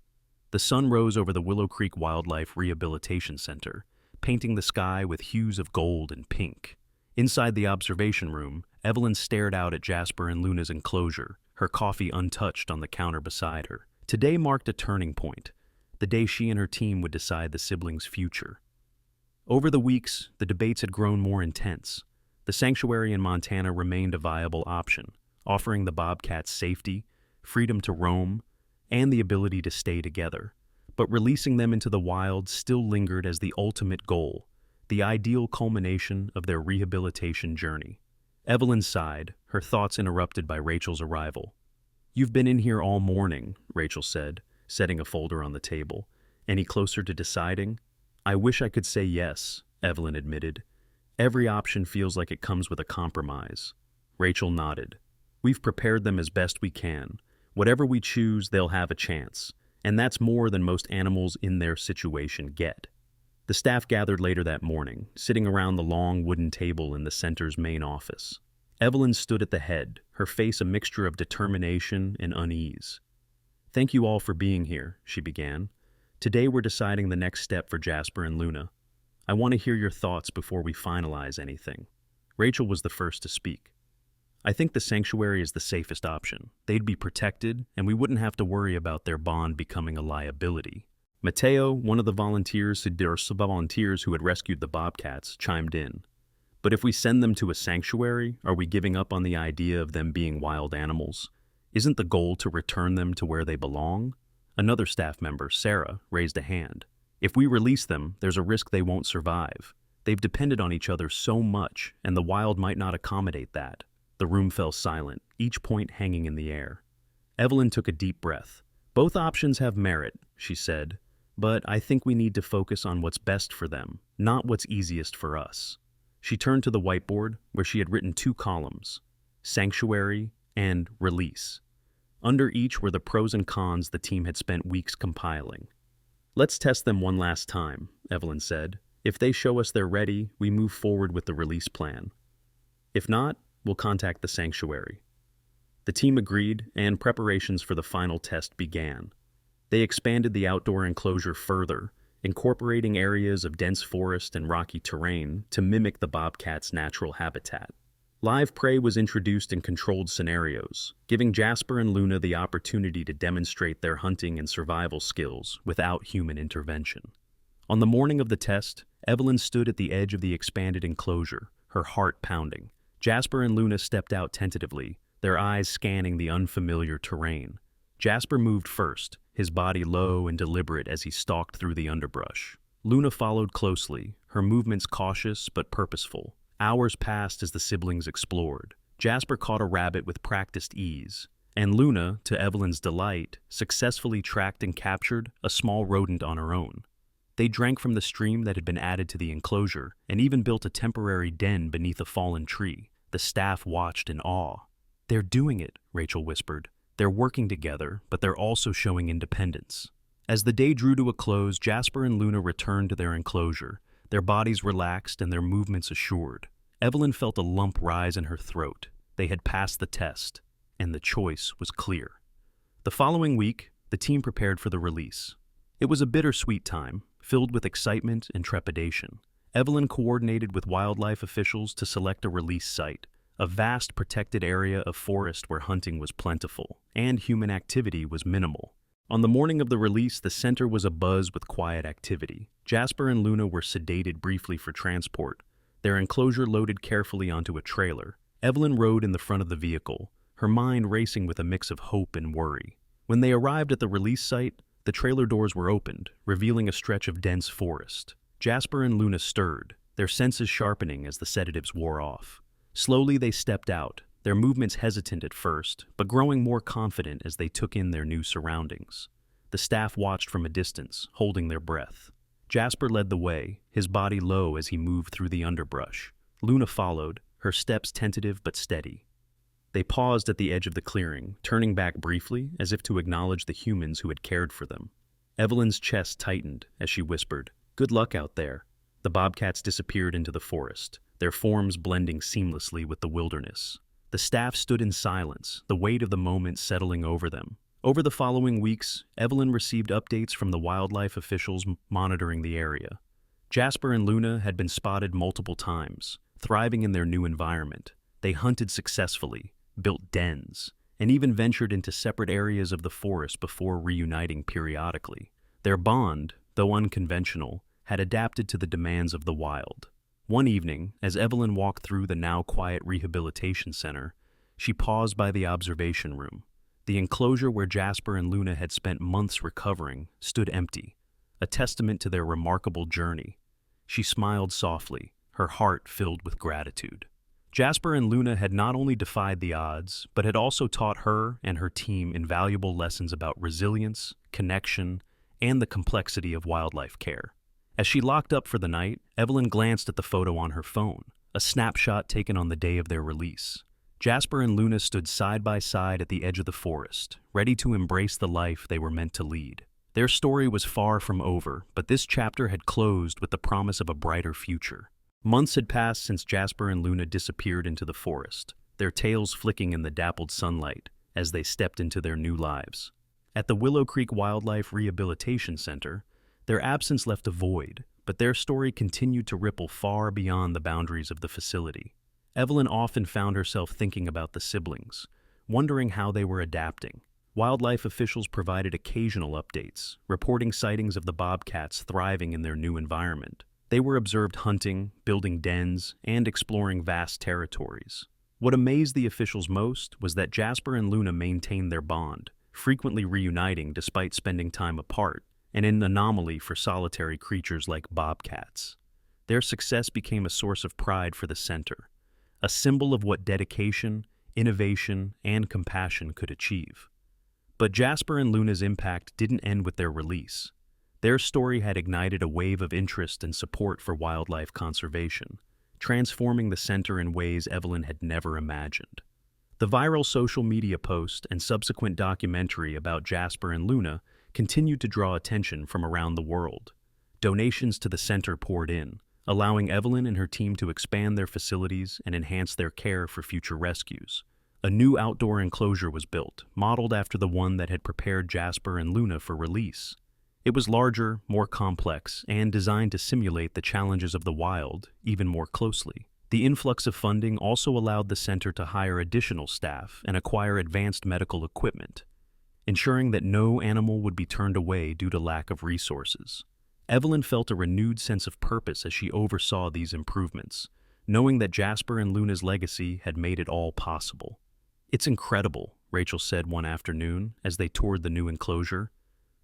[SPEAKER 1] The sun rose over the Willow Creek Wildlife Rehabilitation Center, painting the sky with hues of gold and pink. Inside the observation room, Evelyn stared out at Jasper and Luna's enclosure, her coffee untouched on the counter beside her. Today marked a turning point, the day she and her team would decide the siblings' future. Over the weeks, the debates had grown more intense. The sanctuary in Montana remained a viable option, offering the Bobcats safety, freedom to roam, and the ability to stay together. But releasing them into the wild still lingered as the ultimate goal, the ideal culmination of their rehabilitation journey. Evelyn sighed, her thoughts interrupted by Rachel's arrival. "You've been in here all morning," Rachel said, setting a folder on the table. "Any closer to deciding?" "I wish I could say yes," Evelyn admitted. "Every option feels like it comes with a compromise." Rachel nodded. "We've prepared them as best we can. Whatever we choose, they'll have a chance. And that's more than most animals in their situation get." The staff gathered later that morning, sitting around the long wooden table in the center's main office. Evelyn stood at the head, her face a mixture of determination and unease. "Thank you all for being here," she began. "Today we're deciding the next step for Jasper and Luna. I want to hear your thoughts before we finalize anything." Rachel was the first to speak. "I think the sanctuary is the safest option. They'd be protected, and we wouldn't have to worry about their bond becoming a liability." Mateo, one of the volunteers who had rescued the Bobcats, chimed in. "But if we send them to a sanctuary, are we giving up on the idea of them being wild animals? Isn't the goal to return them to where they belong?" Another staff member, Sarah, raised a hand. "If we release them, there's a risk they won't survive. They've depended on each other so much, and the wild might not accommodate that." The room fell silent, each point hanging in the air. Evelyn took a deep breath. "Both options have merit," she said, "but I think we need to focus on what's best for them, not what's easiest for us." She turned to the whiteboard, where she had written 2 columns, sanctuary and release. Under each were the pros and cons the team had spent weeks compiling. "Let's test them one last time," Evelyn said. "If they show us they're ready, we move forward with the release plan. If not, we'll contact the sanctuary." The team agreed, and preparations for the final test began. They expanded the outdoor enclosure further, incorporating areas of dense forest and rocky terrain to mimic the bobcat's natural habitat. Live prey was introduced in controlled scenarios, giving Jasper and Luna the opportunity to demonstrate their hunting and survival skills without human intervention. On the morning of the test, Evelyn stood at the edge of the expanded enclosure, her heart pounding. Jasper and Luna stepped out tentatively, their eyes scanning the unfamiliar terrain. Jasper moved first, his body low and deliberate as he stalked through the underbrush. Luna followed closely, her movements cautious but purposeful. Hours passed as the siblings explored. Jasper caught a rabbit with practiced ease, and Luna, to Evelyn's delight, successfully tracked and captured a small rodent on her own. They drank from the stream that had been added to the enclosure and even built a temporary den beneath a fallen tree. The staff watched in awe. "They're doing it," Rachel whispered. "They're working together, but they're also showing independence." As the day drew to a close, Jasper and Luna returned to their enclosure, their bodies relaxed and their movements assured. Evelyn felt a lump rise in her throat. They had passed the test, and the choice was clear. The following week, the team prepared for the release. It was a bittersweet time, filled with excitement and trepidation. Evelyn coordinated with wildlife officials to select a release site, a vast protected area of forest where hunting was plentiful and human activity was minimal. On the morning of the release, the center was abuzz with quiet activity. Jasper and Luna were sedated briefly for transport, their enclosure loaded carefully onto a trailer. Evelyn rode in the front of the vehicle, her mind racing with a mix of hope and worry. When they arrived at the release site, the trailer doors were opened, revealing a stretch of dense forest. Jasper and Luna stirred, their senses sharpening as the sedatives wore off. Slowly they stepped out, their movements hesitant at first, but growing more confident as they took in their new surroundings. The staff watched from a distance, holding their breath. Jasper led the way, his body low as he moved through the underbrush. Luna followed, her steps tentative but steady. They paused at the edge of the clearing, turning back briefly as if to acknowledge the humans who had cared for them. Evelyn's chest tightened as she whispered, "Good luck out there." The bobcats disappeared into the forest, their forms blending seamlessly with the wilderness. The staff stood in silence, the weight of the moment settling over them. Over the following weeks, Evelyn received updates from the wildlife officials monitoring the area. Jasper and Luna had been spotted multiple times, thriving in their new environment. They hunted successfully, built dens, and even ventured into separate areas of the forest before reuniting periodically. Their bond, though unconventional, had adapted to the demands of the wild. One evening, as Evelyn walked through the now quiet rehabilitation center, she paused by the observation room. The enclosure where Jasper and Luna had spent months recovering stood empty, a testament to their remarkable journey. She smiled softly, her heart filled with gratitude. Jasper and Luna had not only defied the odds, but had also taught her and her team invaluable lessons about resilience, connection, and the complexity of wildlife care. As she locked up for the night, Evelyn glanced at the photo on her phone, a snapshot taken on the day of their release. Jasper and Luna stood side by side at the edge of the forest, ready to embrace the life they were meant to lead. Their story was far from over, but this chapter had closed with the promise of a brighter future. Months had passed since Jasper and Luna disappeared into the forest, their tails flicking in the dappled sunlight as they stepped into their new lives. At the Willow Creek Wildlife Rehabilitation Center, their absence left a void, but their story continued to ripple far beyond the boundaries of the facility. Evelyn often found herself thinking about the siblings, wondering how they were adapting. Wildlife officials provided occasional updates, reporting sightings of the bobcats thriving in their new environment. They were observed hunting, building dens, and exploring vast territories. What amazed the officials most was that Jasper and Luna maintained their bond, frequently reuniting despite spending time apart, an anomaly for solitary creatures like bobcats. Their success became a source of pride for the center, a symbol of what dedication, innovation, and compassion could achieve. But Jasper and Luna's impact didn't end with their release. Their story had ignited a wave of interest and support for wildlife conservation, transforming the center in ways Evelyn had never imagined. The viral social media post and subsequent documentary about Jasper and Luna continued to draw attention from around the world. Donations to the center poured in, allowing Evelyn and her team to expand their facilities and enhance their care for future rescues. A new outdoor enclosure was built, modeled after the one that had prepared Jasper and Luna for release. It was larger, more complex, and designed to simulate the challenges of the wild even more closely. The influx of funding also allowed the center to hire additional staff and acquire advanced medical equipment, ensuring that no animal would be turned away due to lack of resources. Evelyn felt a renewed sense of purpose as she oversaw these improvements, knowing that Jasper and Luna's legacy had made it all possible. "It's incredible," Rachel said one afternoon as they toured the new enclosure.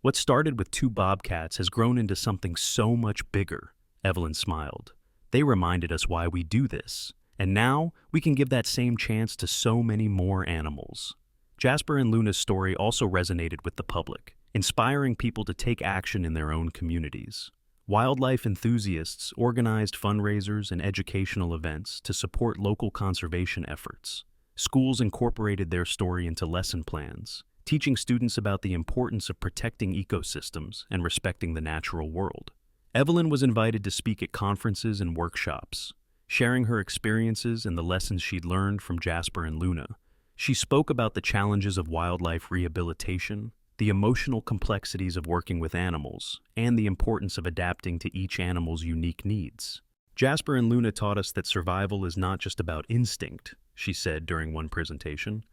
[SPEAKER 1] "What started with 2 bobcats has grown into something so much bigger," Evelyn smiled. "They reminded us why we do this, and now we can give that same chance to so many more animals." Jasper and Luna's story also resonated with the public, inspiring people to take action in their own communities. Wildlife enthusiasts organized fundraisers and educational events to support local conservation efforts. Schools incorporated their story into lesson plans, teaching students about the importance of protecting ecosystems and respecting the natural world. Evelyn was invited to speak at conferences and workshops, sharing her experiences and the lessons she'd learned from Jasper and Luna. She spoke about the challenges of wildlife rehabilitation, the emotional complexities of working with animals, and the importance of adapting to each animal's unique needs. "Jasper and Luna taught us that survival is not just about instinct," she said during one presentation.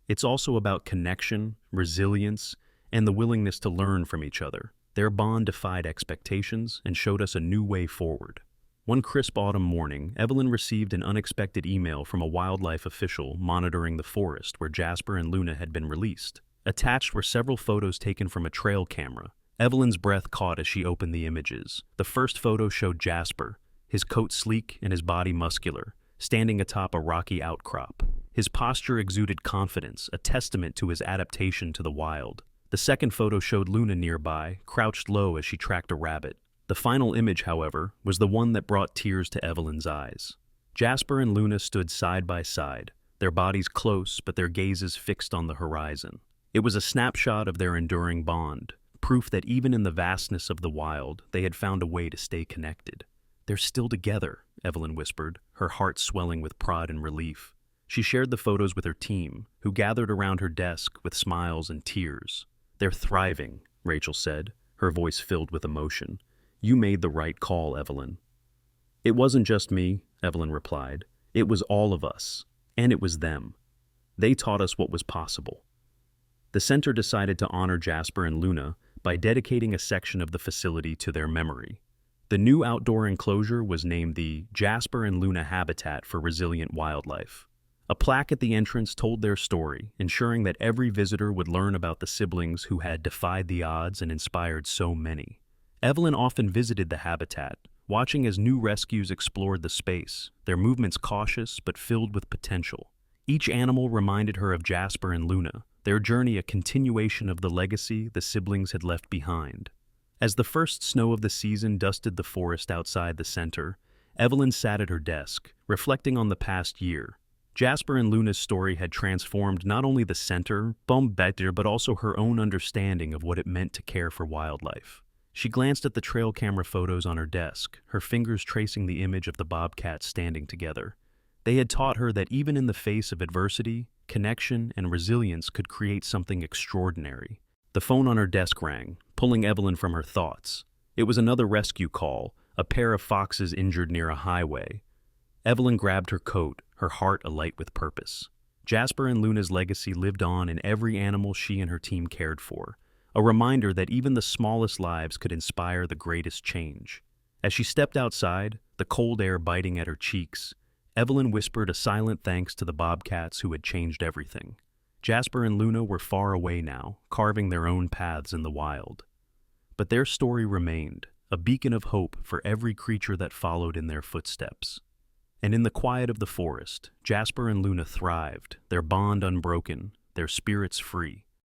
[SPEAKER 1] "It's also about connection, resilience, and the willingness to learn from each other." Their bond defied expectations and showed us a new way forward. One crisp autumn morning, Evelyn received an unexpected email from a wildlife official monitoring the forest where Jasper and Luna had been released. Attached were several photos taken from a trail camera. Evelyn's breath caught as she opened the images. The first photo showed Jasper, his coat sleek and his body muscular, standing atop a rocky outcrop. His posture exuded confidence, a testament to his adaptation to the wild. The second photo showed Luna nearby, crouched low as she tracked a rabbit. The final image, however, was the one that brought tears to Evelyn's eyes. Jasper and Luna stood side by side, their bodies close but their gazes fixed on the horizon. It was a snapshot of their enduring bond, proof that even in the vastness of the wild, they had found a way to stay connected. "They're still together," Evelyn whispered, her heart swelling with pride and relief. She shared the photos with her team, who gathered around her desk with smiles and tears. "They're thriving," Rachel said, her voice filled with emotion. "You made the right call, Evelyn." "It wasn't just me," Evelyn replied. "It was all of us, and it was them. They taught us what was possible." The center decided to honor Jasper and Luna by dedicating a section of the facility to their memory. The new outdoor enclosure was named the Jasper and Luna Habitat for Resilient Wildlife. A plaque at the entrance told their story, ensuring that every visitor would learn about the siblings who had defied the odds and inspired so many. Evelyn often visited the habitat, watching as new rescues explored the space, their movements cautious but filled with potential. Each animal reminded her of Jasper and Luna, their journey a continuation of the legacy the siblings had left behind. As the first snow of the season dusted the forest outside the center, Evelyn sat at her desk, reflecting on the past year. Jasper and Luna's story had transformed not only the center, Bobcats, but also her own understanding of what it meant to care for wildlife. She glanced at the trail camera photos on her desk, her fingers tracing the image of the bobcats standing together. They had taught her that even in the face of adversity, connection and resilience could create something extraordinary. The phone on her desk rang, pulling Evelyn from her thoughts. It was another rescue call, a pair of foxes injured near a highway. Evelyn grabbed her coat, her heart alight with purpose. Jasper and Luna's legacy lived on in every animal she and her team cared for, a reminder that even the smallest lives could inspire the greatest change. As she stepped outside, the cold air biting at her cheeks, Evelyn whispered a silent thanks to the bobcats who had changed everything. Jasper and Luna were far away now, carving their own paths in the wild. But their story remained, a beacon of hope for every creature that followed in their footsteps. And in the quiet of the forest, Jasper and Luna thrived, their bond unbroken, their spirits free.